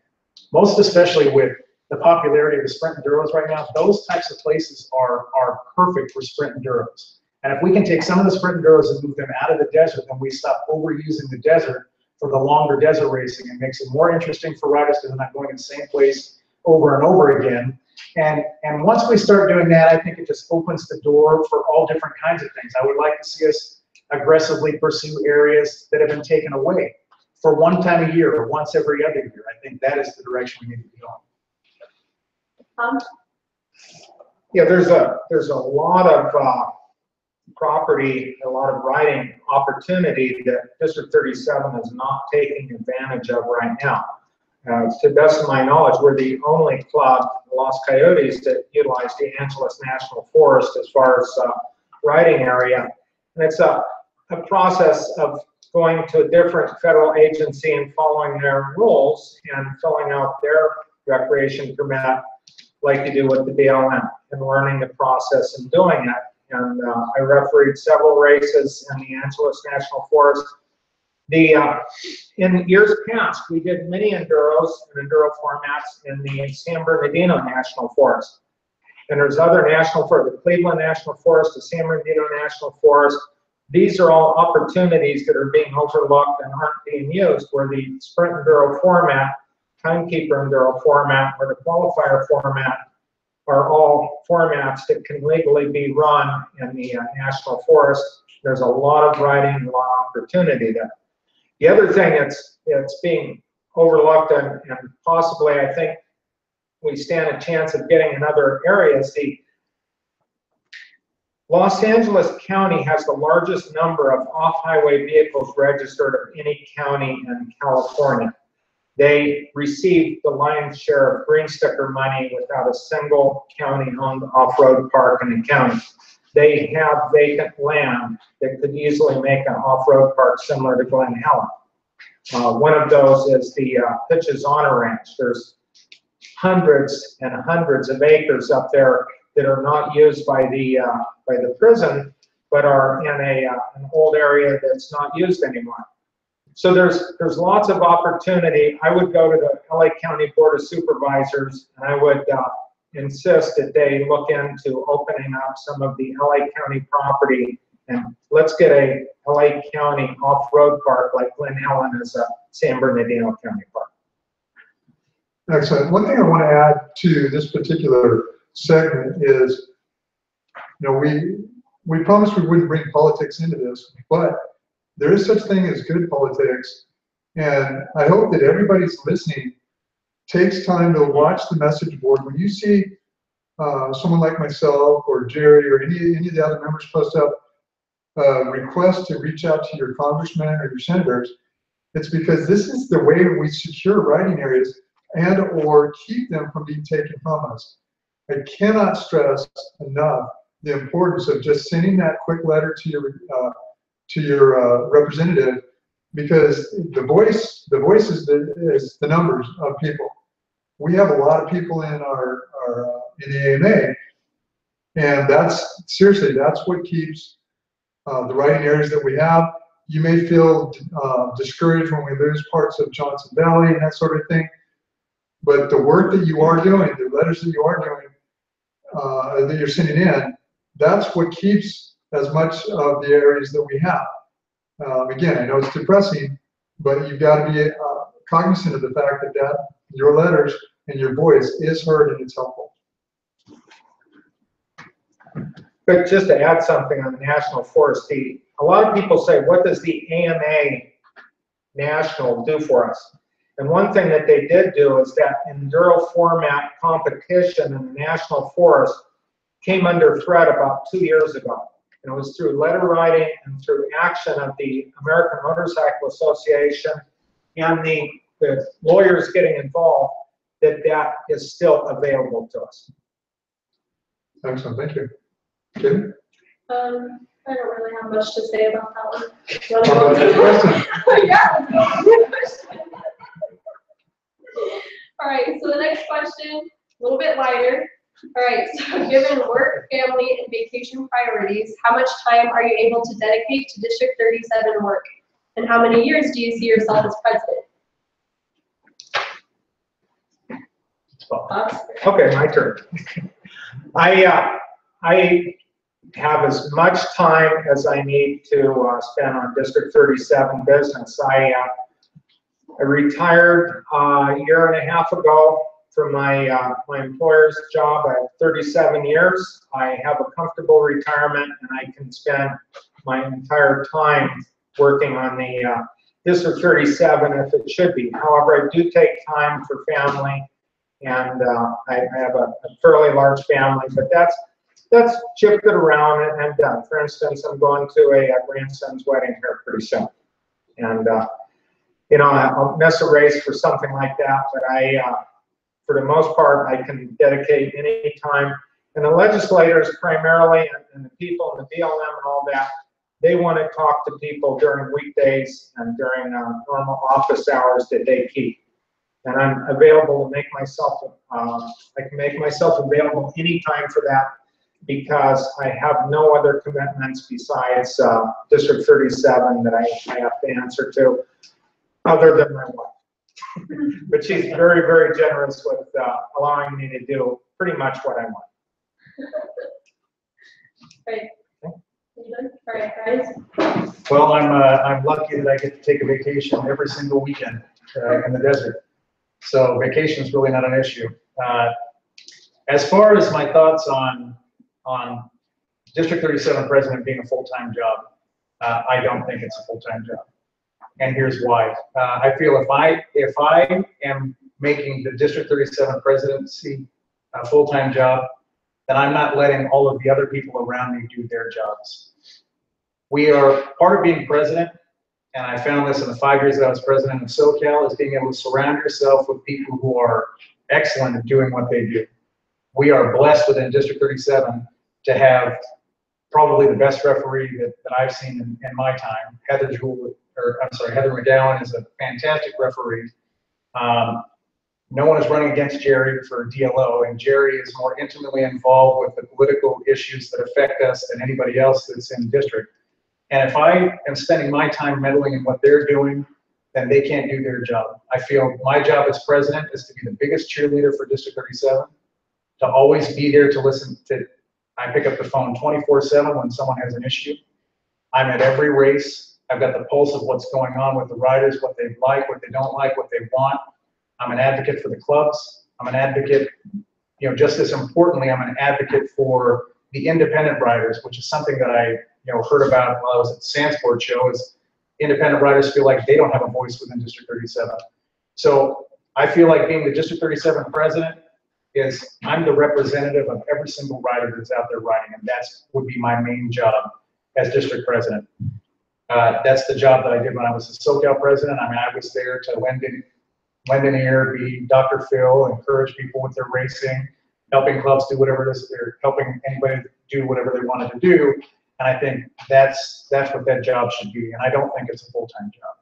most especially with the popularity of the sprint enduros right now, those types of places are perfect for sprint enduros. And if we can take some of the sprint enduros and move them out of the desert, then we stop overusing the desert for the longer desert racing. It makes it more interesting for riders because they're not going to the same place over and over again. And once we start doing that, I think it just opens the door for all different kinds of things. I would like to see us aggressively pursue areas that have been taken away for one time a year or once every other year. I think that is the direction we need to be going. Yeah, there's a lot of property, a lot of riding opportunity that District 37 is not taking advantage of right now. To the best of my knowledge, we're the only club, the Los Coyotes, that utilize the Angeles National Forest as far as riding area. And it's a process of going to a different federal agency and following their rules and filling out their recreation permit like you do with the BLM and learning the process and doing it. And I refereed several races in the Angeles National Forest. In years past, we did mini enduros and enduro formats in the San Bernardino National Forest. And there's other national forests, the Cleveland National Forest, the San Bernardino National Forest. These are all opportunities that are being overlooked and aren't being used, where the sprint enduro format, timekeeper enduro format, or the qualifier format are all formats that can legally be run in the National Forest. There's a lot of riding and a lot of opportunity there. The other thing that's being overlooked and possibly I think we stand a chance of getting in other areas, the Los Angeles County has the largest number of off-highway vehicles registered of any county in California. They receive the lion's share of green sticker money without a single county-owned off-road park in the county. They have vacant land that could easily make an off-road park similar to Glen Helen. One of those is the Pitches Honor Ranch. There's hundreds and hundreds of acres up there that are not used by the prison, but are in an old area that's not used anymore. So there's lots of opportunity. I would go to the LA County Board of Supervisors and I would insist that they look into opening up some of the LA County property, and let's get a LA County off-road park like Glen Helen is a San Bernardino County park. Excellent. One thing I want to add to this particular segment is, we promised we wouldn't bring politics into this, but there is such thing as good politics, and I hope that everybody's listening takes time to watch the message board. When you see someone like myself or Jerry or any of the other members post up requests to reach out to your congressmen or your senators, it's because this is the way we secure riding areas and or keep them from being taken from us. I cannot stress enough the importance of just sending that quick letter to your representative, because the voice is the numbers of people. We have a lot of people in in the AMA, and that's what keeps the riding areas that we have. You may feel discouraged when we lose parts of Johnson Valley and that sort of thing, but the work that you are doing, the letters that you are doing, that you're sending in, that's what keeps as much of the areas that we have. Again, I know it's depressing, but you've got to be cognizant of the fact that your letters and your voice is heard and it's helpful. But just to add something on the National Forest, a lot of people say, what does the AMA National do for us? And one thing that they did do is that enduro format competition in the National Forest came under threat about 2 years ago. And it was through letter writing and through action of the American Motorcycle Association and the lawyers getting involved that is still available to us. Excellent, thank you. Kaeley? I don't really have much to say about that one. How about the question? Yeah. All right, so the next question, a little bit lighter. All right, so given work, family, and vacation priorities, how much time are you able to dedicate to District 37 work? And how many years do you see yourself as president? Okay, my turn. I have as much time as I need to spend on District 37 business. I retired a year and a half ago from my employer's job at 37 years. I have a comfortable retirement, and I can spend my entire time working on the District 37 if it should be. However, I do take time for family, and I have a fairly large family, but that's shifted around and done. For instance, I'm going to a grandson's wedding here pretty soon, and you know, I'll miss a race for something like that, but for the most part, I can dedicate any time. And the legislators primarily, and the people in the BLM and all that, they want to talk to people during weekdays and during normal office hours that they keep. And I'm available to make myself, I can make myself available anytime for that, because I have no other commitments besides District 37 that I have to answer to, other than my wife. But she's very, very generous with allowing me to do pretty much what I want. Right. All right, guys. Well, I'm lucky that I get to take a vacation every single weekend in the desert. So vacation is really not an issue. As far as my thoughts on District 37 president being a full-time job, I don't think it's a full-time job. And here's why. I feel if I am making the District 37 presidency a full-time job, then I'm not letting all of the other people around me do their jobs. We are part of being president, and I found this in the 5 years that I was president of SoCal, is being able to surround yourself with people who are excellent at doing what they do. We are blessed within District 37 to have probably the best referee that I've seen in my time. Heather McGowan is a fantastic referee. No one is running against Jerry for DLO, and Jerry is more intimately involved with the political issues that affect us than anybody else that's in district. And if I am spending my time meddling in what they're doing, then they can't do their job. I feel my job as president is to be the biggest cheerleader for District 37, to always be there to listen to. I pick up the phone 24/7 when someone has an issue. I'm at every race. I've got the pulse of what's going on with the riders, what they like, what they don't like, what they want. I'm an advocate for the clubs. I'm an advocate, you know, just as importantly, I'm an advocate for the independent riders, which is something that I, heard about while I was at the Sandsport show, is independent riders feel like they don't have a voice within District 37. So I feel like being the District 37 president is I'm the representative of every single rider that's out there riding, and that's would be my main job as district president. That's the job that I did when I was the SoCal president. I mean, I was there to lend an ear, be Dr. Phil, encourage people with their racing, helping clubs do whatever it is, they're helping anybody do whatever they wanted to do. And I think that's what that job should be. And I don't think it's a full-time job.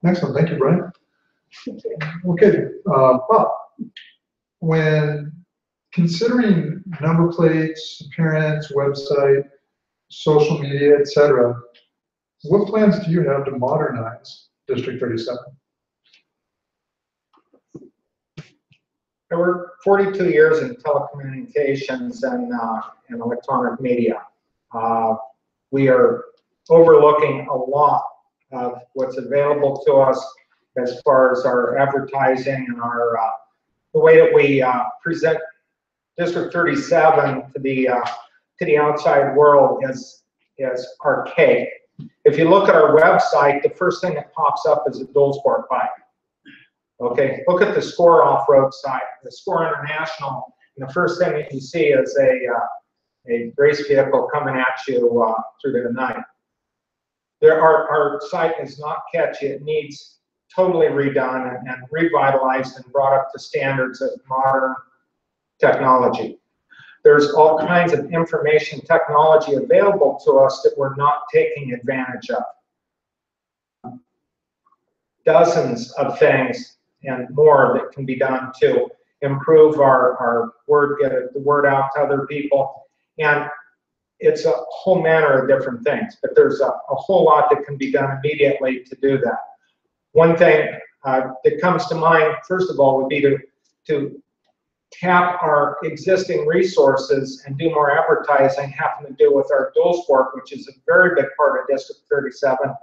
Excellent, thank you, Brian. Okay, Bob, when considering number plates, appearance, website, social media, etc., what plans do you have to modernize District 37? I worked 42 years in telecommunications and electronic media. We are overlooking a lot of what's available to us as far as our advertising and our the way that we present District 37 to the outside world is archaic. If If you look at our website, the first thing that pops up is a dual sport bike. Okay, look at the SCORE off-road site, the SCORE International, and the first thing that you see is a race vehicle coming at you through the night. Our site is not catchy. It needs totally redone and revitalized and brought up to standards of modern technology. There's all kinds of information technology available to us that we're not taking advantage of. Dozens of things and more that can be done to improve our word, get the word out to other people. And it's a whole manner of different things, but there's a whole lot that can be done immediately to do that. One thing that comes to mind, first of all, would be to tap our existing resources and do more advertising having to do with our dual sport, which is a very big part of District 37,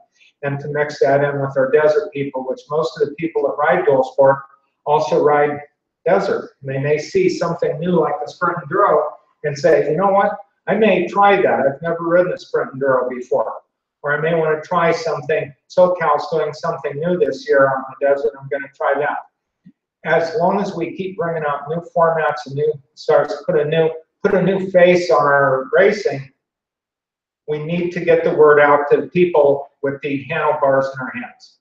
and to mix that in with our desert people, which most of the people that ride dual sport also ride desert. And they may see something new like the Sprint Enduro and say, you know what, I may try that. I've never ridden a Sprint Enduro before. Or I may want to try something. SoCal's doing something new this year on the desert. I'm going to try that. As long as we keep bringing out new formats and new starts, put a new face on our racing, we need to get the word out to people with the handlebars in our hands.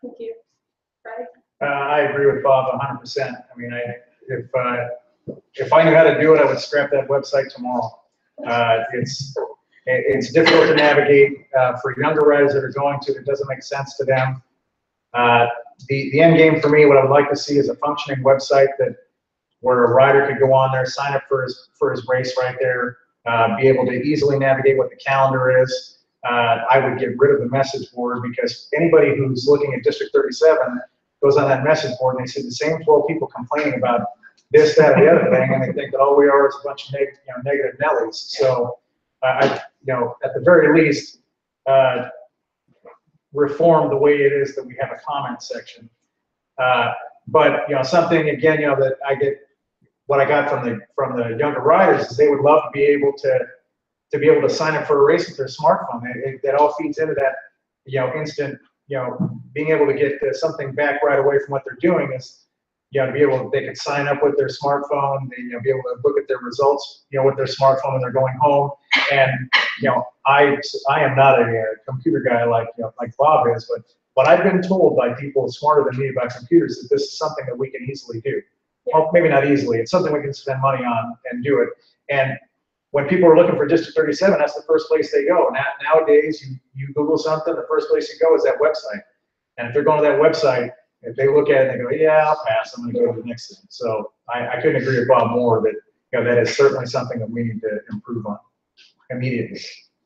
Thank you. Right? I agree with Bob 100%. I mean, if I knew how to do it, I would scrap that website tomorrow. It's difficult to navigate for younger riders that are going to. It doesn't make sense to them. The end game for me, what I would like to see is a functioning website where a rider could go on there, sign up for his race right there, be able to easily navigate what the calendar is. I would get rid of the message board, because anybody who's looking at District 37 goes on that message board and they see the same 12 people complaining about this, that, and the other thing, and they think that all we are is a bunch of negative Nellies. So, at the very least, reform the way it is that we have a comment section. But something again, that I get, what I got from the younger riders is they would love to be able to sign up for a race with their smartphone. That all feeds into that, instant, being able to get something back right away from what they're doing is, they can sign up with their smartphone, be able to look at their results, with their smartphone when they're going home. And, I am not a computer guy like Bob is, but what I've been told by people smarter than me about computers is this is something that we can easily do. Well, maybe not easily. It's something we can spend money on and do it. And when people are looking for District 37, that's the first place they go. Nowadays, you Google something, the first place you go is that website. And if they're going to that website, if they look at it and they go, yeah, I'll pass, I'm going to go to the next thing. So I couldn't agree with Bob more that that is certainly something that we need to improve on immediately.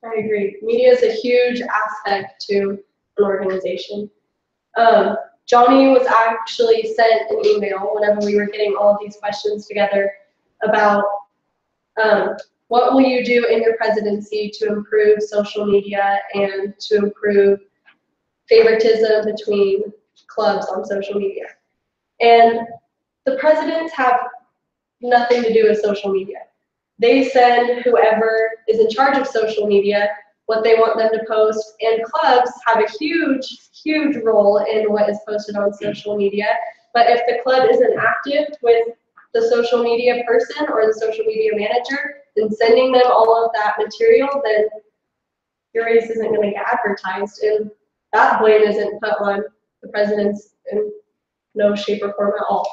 I agree. Media is a huge aspect to an organization. Johnny was actually sent an email whenever we were getting all of these questions together about what will you do in your presidency to improve social media and to improve favoritism between clubs on social media. And the presidents have nothing to do with social media. They send whoever is in charge of social media what they want them to post, and clubs have a huge role in what is posted on social media. But if the club isn't active with the social media person or the social media manager and sending them all of that material, then your race isn't going to get advertised, and that blame isn't put on the presidents in no shape or form at all.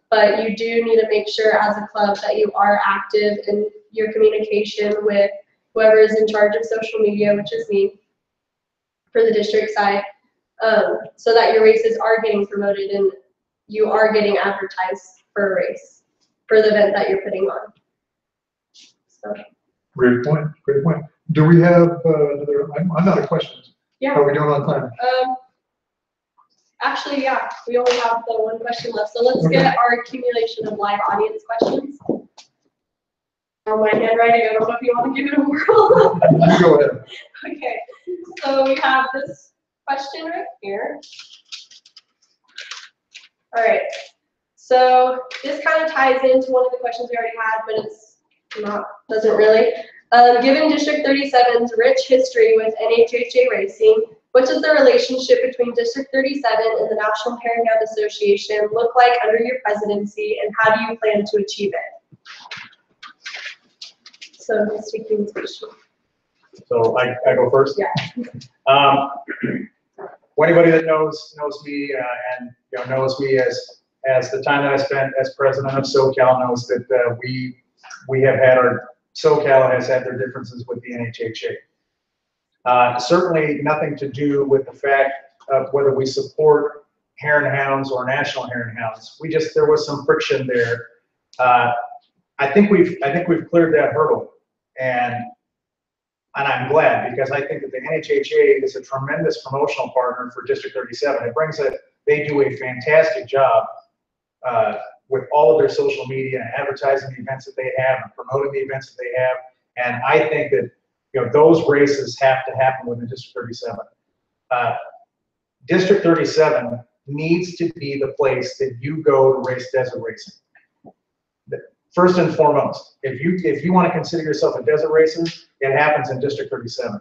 But you do need to make sure as a club that you are active in your communication with whoever is in charge of social media, which is me, for the district side, so that your races are getting promoted and you are getting advertised for a race, for the event that you're putting on. So. Great point, great point. Do we have another, I'm out of questions. Yeah. How are we doing on time? Actually, yeah, we only have the one question left. So let's get our accumulation of live audience questions. On my handwriting, I don't know if you want to give it a whirl. You go ahead. Okay, so we have this question right here. All right, so this kind of ties into one of the questions we already had, but it's not, doesn't really. Given District 37's rich history with NHHA racing, what does the relationship between District 37 and the National Herringham Association look like under your presidency, and how do you plan to achieve it? So, Mr. King's question. So I go first? Yeah. Well, anybody that knows me and knows me as the time that I spent as president of SoCal knows that we have had SoCal has had their differences with the NHHA. Certainly nothing to do with the fact of whether we support Heron Hounds or National Heron Hounds. There was some friction there. I think we've cleared that hurdle, and I'm glad, because I think that the NHHA is a tremendous promotional partner for District 37. They do a fantastic job with all of their social media and advertising the events that they have and promoting the events that they have. And I think that those races have to happen within District 37. District 37 needs to be the place that you go to race desert racing. First and foremost, if you want to consider yourself a desert racer, it happens in District 37.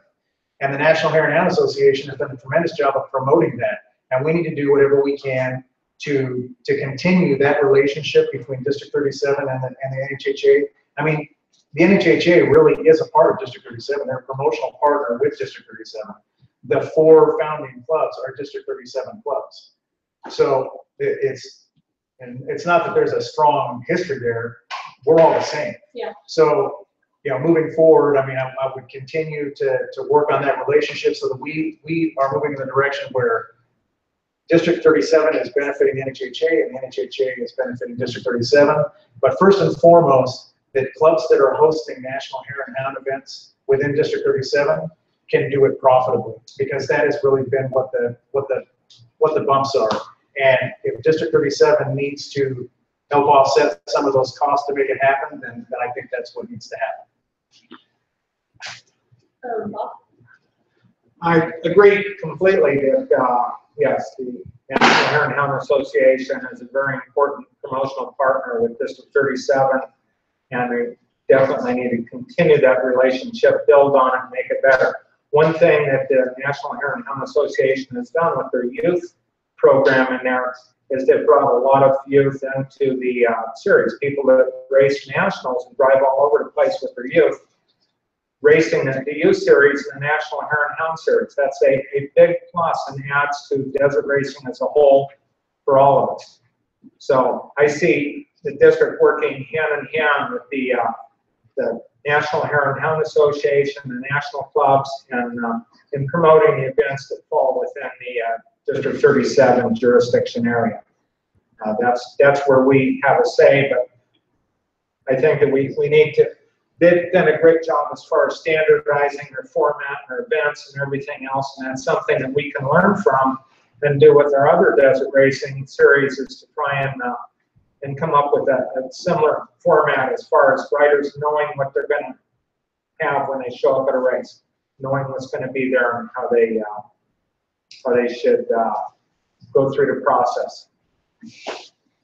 And the National Heron Hound Association has done a tremendous job of promoting that. And we need to do whatever we can to continue that relationship between District 37 and the NHHA. I mean, the NHHA really is a part of District 37. They're a promotional partner with District 37. The 4 founding clubs are District 37 clubs. So it's not that there's a strong history there. We're all the same. Yeah. So, moving forward, I mean, I would continue to work on that relationship so that we are moving in the direction where District 37 is benefiting NHHA and the NHHA is benefiting District 37. But first and foremost, that clubs that are hosting National Heron Hound events within District 37 can do it profitably, because that has really been what the bumps are. And if District 37 needs to help offset some of those costs to make it happen, then I think that's what needs to happen. Bob? I agree completely that, yes, the National Heron Hound Association is a very important promotional partner with District 37, and we definitely need to continue that relationship, build on it, and make it better. One thing that the National Heron Hound Association has done with their youth program in there is they've brought a lot of youth into the series, people that race nationals and drive all over the place with their youth, racing the youth series and the National Heron Hound Series. That's a big plus and adds to desert racing as a whole for all of us. So I see the district working hand in hand with the National Heron Hound Association, the national clubs, and in promoting the events that fall within the District 37 jurisdiction area. That's where we have a say, but I think that we need to. They've done a great job as far as standardizing their format and their events and everything else, and that's something that we can learn from and do with our other desert racing series, is to try and come up with a similar format as far as riders knowing what they're going to have when they show up at a race, knowing what's going to be there and how they should go through the process. All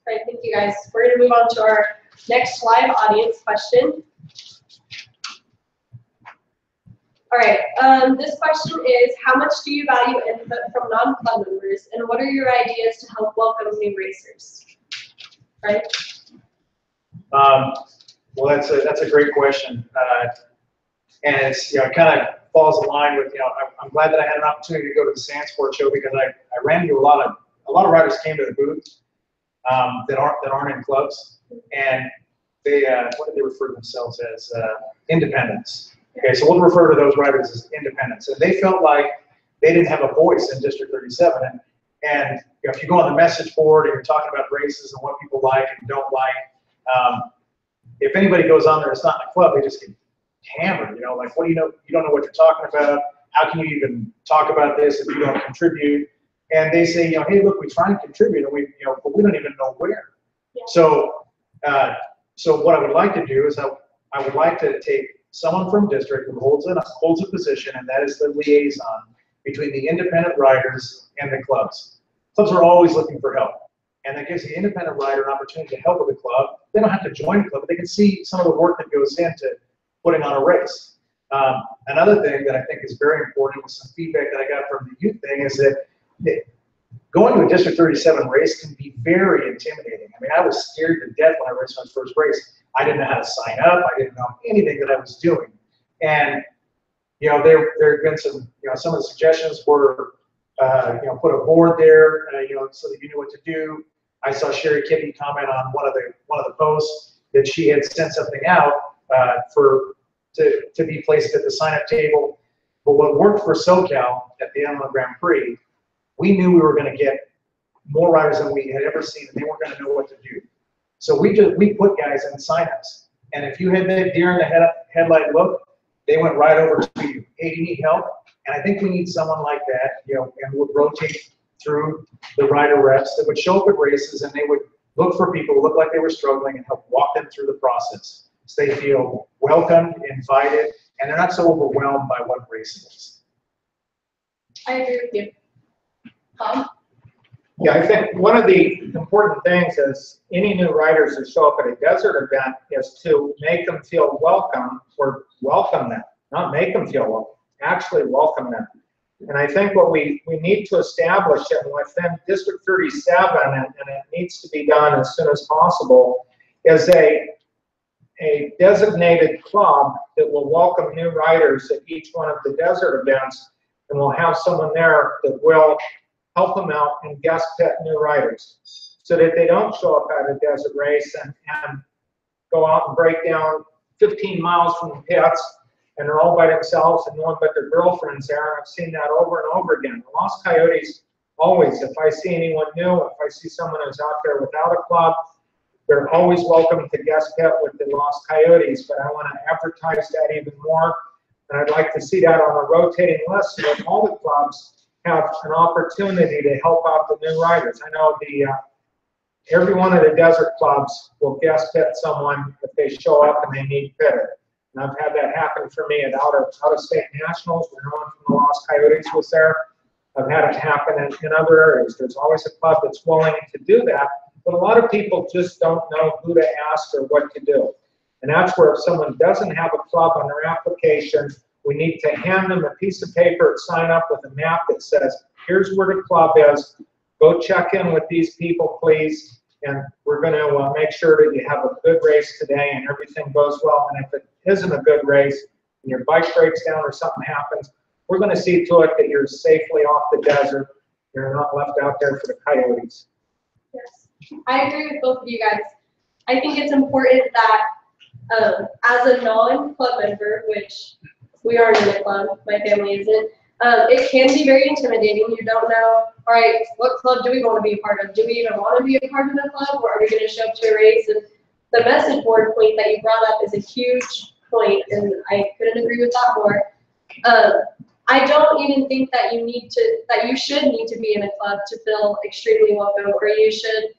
right, thank you guys. We're going to move on to our next live audience question. All right, this question is, how much do you value input from non-club members, and what are your ideas to help welcome new racers? Right? Well, that's a great question, and it's it kind of falls in line with I'm glad that I had an opportunity to go to the Sandsport show, because I ran into a lot of riders came to the booth that aren't in clubs, and they what did they refer to themselves as? Independents. Okay, so we'll refer to those riders as independents, and they felt like they didn't have a voice in District 37. And if you go on the message board and you're talking about races and what people like and don't like, if anybody goes on there, it's not in a club, they just get hammered. Like, what do you know? You don't know what you're talking about. How can you even talk about this if you don't contribute? And they say, hey, look, we try and contribute, and but we don't even know where. Yeah. So what I would like to do is I would like to take someone from district who holds a position, and that is the liaison between the independent riders and the clubs. Clubs are always looking for help, and that gives the independent rider an opportunity to help with the club. They don't have to join the club, but they can see some of the work that goes into putting on a race. Another thing that I think is very important with some feedback that I got from the youth thing is that going to a District 37 race can be very intimidating. I mean, I was scared to death when I raced my first race. I didn't know how to sign up. I didn't know anything that I was doing. And, you know, there have been some, you know, some of the suggestions were, you know, put a board there, you know, so that you knew what to do. I saw Sherry Kitty comment on one of the posts that she had sent something out to be placed at the sign-up table. But what worked for SoCal at the Inland Grand Prix, we knew we were going to get more riders than we had ever seen, and they weren't going to know what to do. So we put guys in sign-ups, and if you had that deer in the headlight look, they went right over to you. Hey, do you need help? And I think we need someone like that, you know, and would rotate through the rider reps that would show up at races, and they would look for people who looked like they were struggling and help walk them through the process, so they feel welcomed, invited, and they're not so overwhelmed by what race it is. I agree with you. Yeah, I think one of the important things is any new riders who show up at a desert event is to make them feel welcome, or welcome them, not make them feel welcome, actually welcome them. And I think what we need to establish, and within District 37, and it needs to be done as soon as possible, is a designated club that will welcome new riders at each one of the desert events, and we'll have someone there that will help them out and guest pit new riders, so that they don't show up at a desert race and go out and break down 15 miles from the pits, and they're all by themselves and no one but their girlfriends there. And I've seen that over and over again. The Lost Coyotes, always, if I see anyone new, if I see someone who's out there without a club, they're always welcome to guest pit with the Lost Coyotes. But I want to advertise that even more, and I'd like to see that on a rotating list so that all the clubs have an opportunity to help out the new riders. I know every one of the desert clubs will guest pit someone if they show up and they need pitted. And I've had that happen for me at out-of-state nationals when no one from the Lost Coyotes was there. I've had it happen in other areas. There's always a club that's willing to do that, but a lot of people just don't know who to ask or what to do. And that's where if someone doesn't have a club on their application, we need to hand them a piece of paper, sign up with a map that says, here's where the club is. Go check in with these people, please. And we're going to make sure that you have a good race today and everything goes well. And if it isn't a good race and your bike breaks down or something happens, we're going to see to it that you're safely off the desert. You're not left out there for the coyotes. Yes, I agree with both of you guys. I think it's important that as a non-club member, which we aren't in a club, my family isn't, it can be very intimidating. You don't know, all right, what club do we want to be a part of? Do we even want to be a part of the club, or are we going to show up to a race? And the message board point that you brought up is a huge point, and I couldn't agree with that more. I don't even think that you should need to be in a club to feel extremely welcome, or you should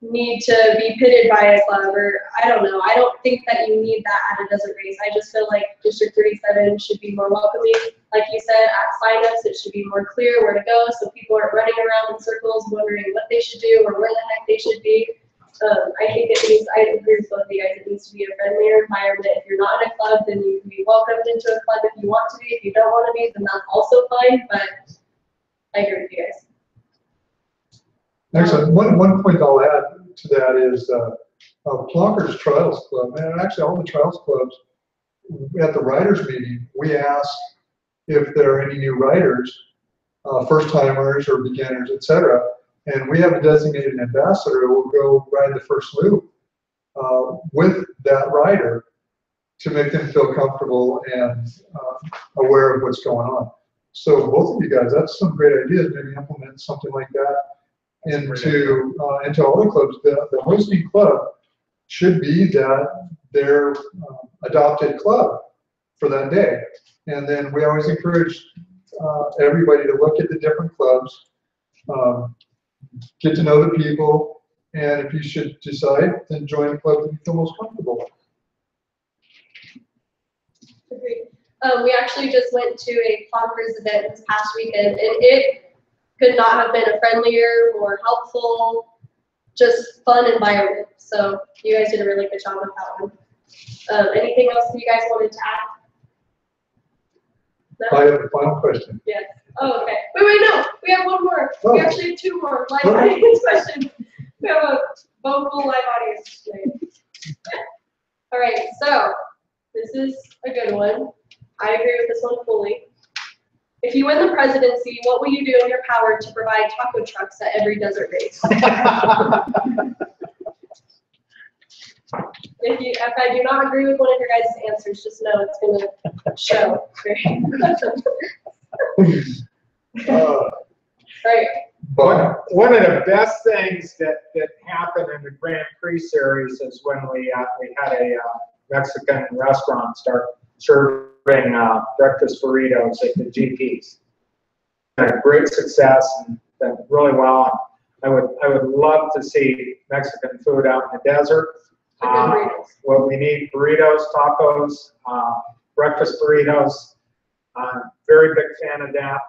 need to be pitted by a club, or I don't know. I don't think that you need that at a desert race. I just feel like District 37 should be more welcoming. Like you said, at signups, it should be more clear where to go, so people aren't running around in circles wondering what they should do or where the heck they should be. I think I agree with both of you guys. It needs to be a friendlier environment. If you're not in a club, then you can be welcomed into a club if you want to be. If you don't want to be, then that's also fine. But I agree with you guys. Excellent. One point I'll add to that is Plonker's Trials Club, and actually all the Trials Clubs, at the riders meeting, we ask if there are any new riders, first-timers or beginners, etc. And we have a designated ambassador who will go ride the first loop with that rider to make them feel comfortable and aware of what's going on. So both of you guys, that's some great ideas. Maybe implement something like that into all the clubs. The hosting club should be their adopted club for that day. And then we always encourage everybody to look at the different clubs, get to know the people, and if you should decide, then join the club that you feel most comfortable with. Agreed. We actually just went to a Plonker's event this past weekend, and it could not have been a friendlier, more helpful, just fun environment. So you guys did a really good job with that one. Anything else that you guys wanted to add? No? I have a final question. Yes. Oh, okay. Wait, no. We have one more. Oh. We actually have two more live Okay. audience questions. We have a vocal live audience today. All right, so this is a good one. I agree with this one fully. If you win the presidency, what will you do in your power to provide taco trucks at every desert race? If I do not agree with one of your guys' answers, just know it's going to show. Right. One of the best things that happened in the Grand Prix series is when we had a Mexican restaurant start serving breakfast burritos at the GPs. A great success and done really well. I would love to see Mexican food out in the desert. What we need: burritos, tacos, breakfast burritos. Very big fan of that.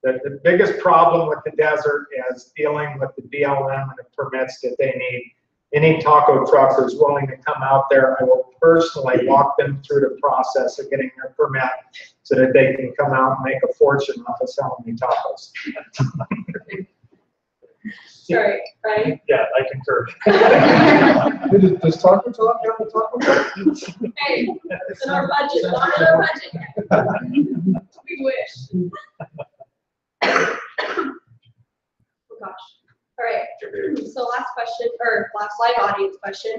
And the biggest problem with the desert is dealing with the BLM and the permits that they need. Any taco trucker is willing to come out there. I will personally walk them through the process of getting their permit so that they can come out and make a fortune off of selling me tacos. Sorry, right? Yeah, I concur. Does Taco Talk have a taco truck? Hey, it's in our budget, not in our budget. We wish. Oh gosh. All right. So last question, or last live audience question.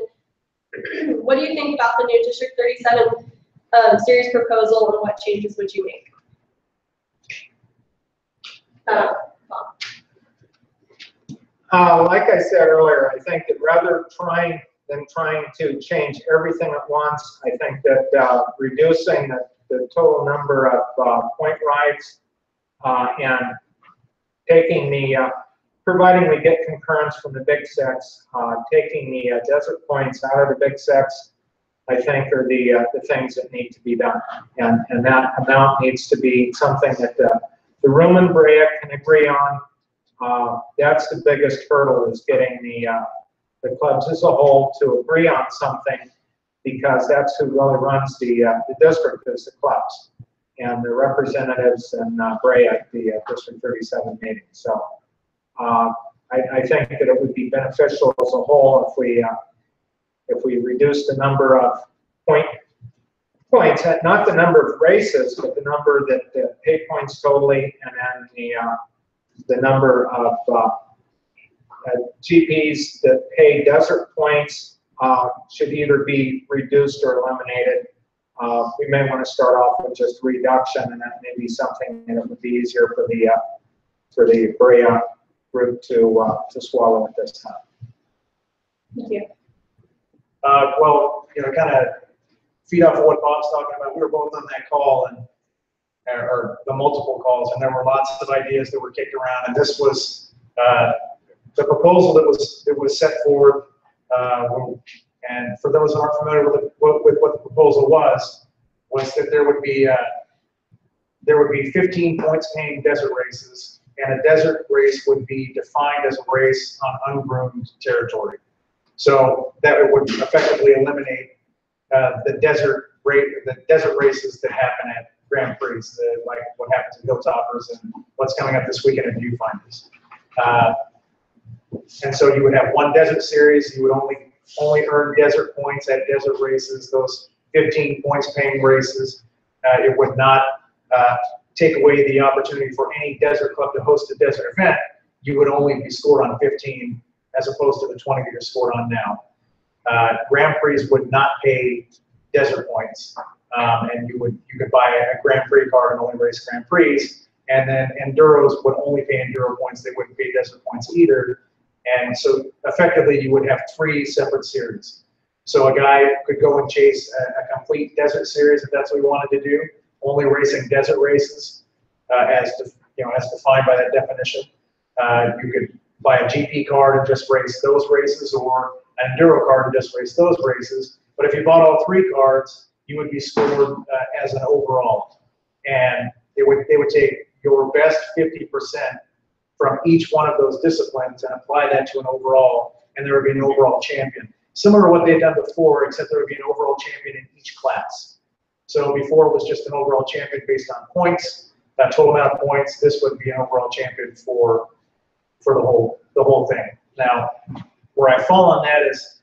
What do you think about the new District 37 series proposal, and what changes would you make? Bob. Like I said earlier, I think that rather than trying to change everything at once, I think that reducing the total number of point rides and taking providing we get concurrence from the Big Six, taking the desert points out of the Big Six, I think are the things that need to be done. And that amount needs to be something that the room and Brea can agree on. That's the biggest hurdle, is getting the clubs as a whole to agree on something, because that's who really runs the district, is the clubs and the representatives in Brea at the District 37 meeting. So I think that it would be beneficial as a whole if we reduce the number of points, not the number of races, but the number that pay points totally, and then the number of GPs that pay desert points should either be reduced or eliminated. We may want to start off with just reduction, and that may be something that would be easier for the Brea group to swallow at this time. Thank you. Well, kind of feed off of what Bob's talking about. We were both on that call, or the multiple calls, and there were lots of ideas that were kicked around. And this was the proposal that was set forward. And for those who aren't familiar with what the proposal was that there would be 15 points paying desert races, and a desert race would be defined as a race on ungroomed territory. So that it would effectively eliminate the desert races that happen at Grand Prix, like what happens at Hilltoppers and what's coming up this weekend at Viewfinders. And so you would have one desert series. You would only earn desert points at desert races, those 15 points paying races. It would not take away the opportunity for any desert club to host a desert event. You would only be scored on 15 as opposed to the 20 that you're scored on now. Grand Prix would not pay desert points, and you could buy a Grand Prix card and only race Grand Prix. And then Enduros would only pay Enduro points. They wouldn't pay desert points either. And so effectively you would have 3 separate series. So a guy could go and chase a complete desert series if that's what he wanted to do, only racing desert races as defined by that definition. You could buy a GP card and just race those races, or an Enduro card and just race those races. But if you bought all 3 cards, you would be scored as an overall. And they would take your best 50% from each one of those disciplines and apply that to an overall, and there would be an overall champion. similar to what they had done before, except there would be an overall champion in each class. So before it was just an overall champion based on points, that total amount of points. This would be an overall champion for the whole thing. Now, where I fall on that is,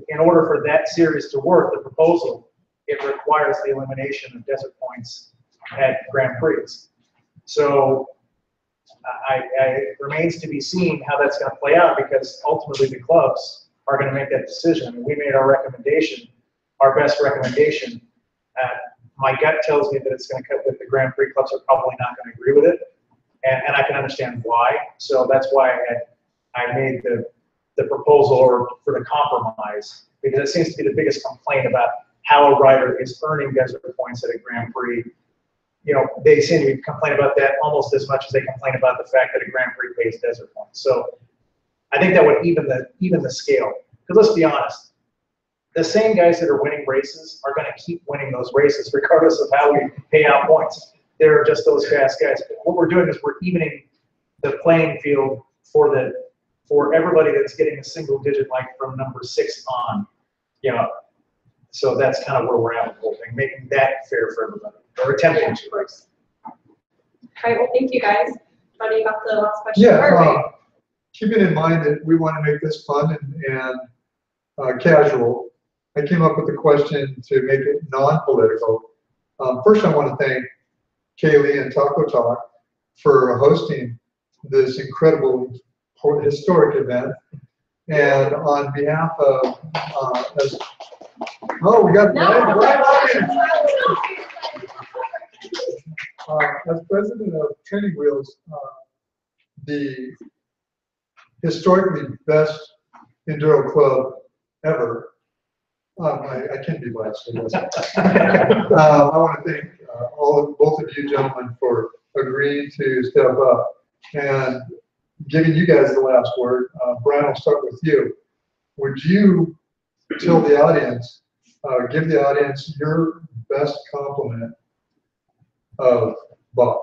in order for that series to work, the proposal, it requires the elimination of desert points at Grand Prix. So it remains to be seen how that's going to play out, because ultimately the clubs are going to make that decision. We made our recommendation, our best recommendation. My gut tells me that it's going to cut, that the Grand Prix clubs are probably not going to agree with it, and I can understand why. So that's why I made the proposal, or for the compromise, because it seems to be the biggest complaint about how a rider is earning desert points at a Grand Prix. You know, they seem to complain about that almost as much as they complain about the fact that a Grand Prix pays desert points. So I think that would even the scale. Because let's be honest, the same guys that are winning races are going to keep winning those races regardless of how we pay out points. They're just those fast guys. But what we're doing is we're evening the playing field for everybody that's getting a single digit, like from number 6 on. You know, so that's kind of where we're at with the whole thing, making that fair for everybody, or attempting to. All right, well, thank you guys. Johnny, you got the last question? Yeah, keeping in mind that we want to make this fun and casual, I came up with a question to make it non-political. First, I want to thank Kaeley and Taco Talk for hosting this incredible historic event. And on behalf of, we got as president of Training Wheels, the historically best enduro club ever. I can be biased, I guess. I want to thank both of you gentlemen for agreeing to step up and giving you guys the last word. Brian, I'll start with you. Would you tell the audience, give the audience your best compliment of Bob?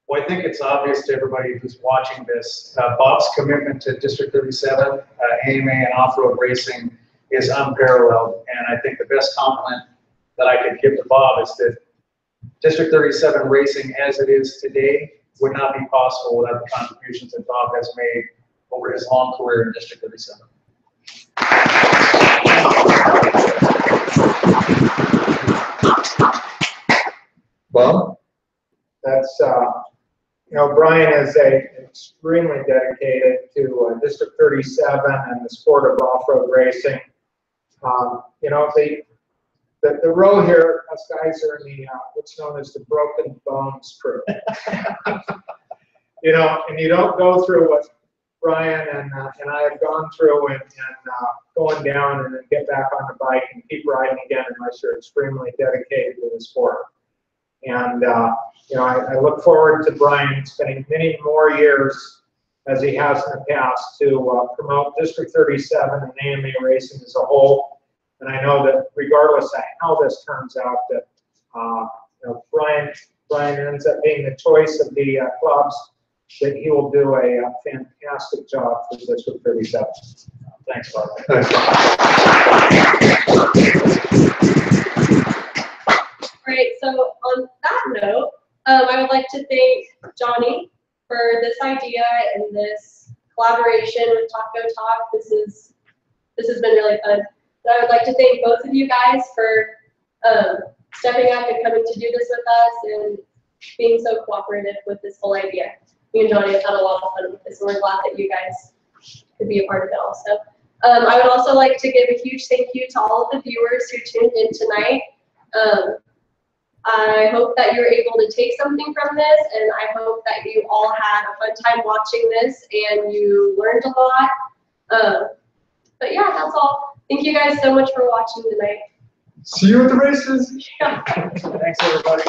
Well, I think it's obvious to everybody who's watching this, Bob's commitment to District 37, AMA and off-road racing is unparalleled. And I think the best compliment that I could give to Bob is that District 37 racing as it is today would not be possible without the contributions that Bob has made over his long career in District 37. Bob? That's, you know, Brian is extremely dedicated to District 37 and the sport of off-road racing. You know, the row here, us guys are in the what's known as the broken bones crew. You know, and you don't go through what Brian and I have gone through and going down and then get back on the bike and keep riding again unless you're extremely dedicated to the sport. And you know, I look forward to Brian spending many more years, as he has in the past, to promote District 37 and AMA racing as a whole. And I know that regardless of how this turns out, that you know, Brian ends up being the choice of the clubs, that he will do a fantastic job for District 37. Thanks, Bob. Thanks. All right, so on that note, I would like to thank Johnny for this idea and this collaboration with Taco Talk. This has been really fun. And I would like to thank both of you guys for stepping up and coming to do this with us and being so cooperative with this whole idea. Me and Johnny have had a lot of fun with this, and we're glad that you guys could be a part of it also. I would also like to give a huge thank you to all of the viewers who tuned in tonight. I hope that you're able to take something from this, and I hope that you all had a fun time watching this and you learned a lot. But yeah, that's all. Thank you guys so much for watching tonight. See you at the races. Yeah. Thanks, everybody.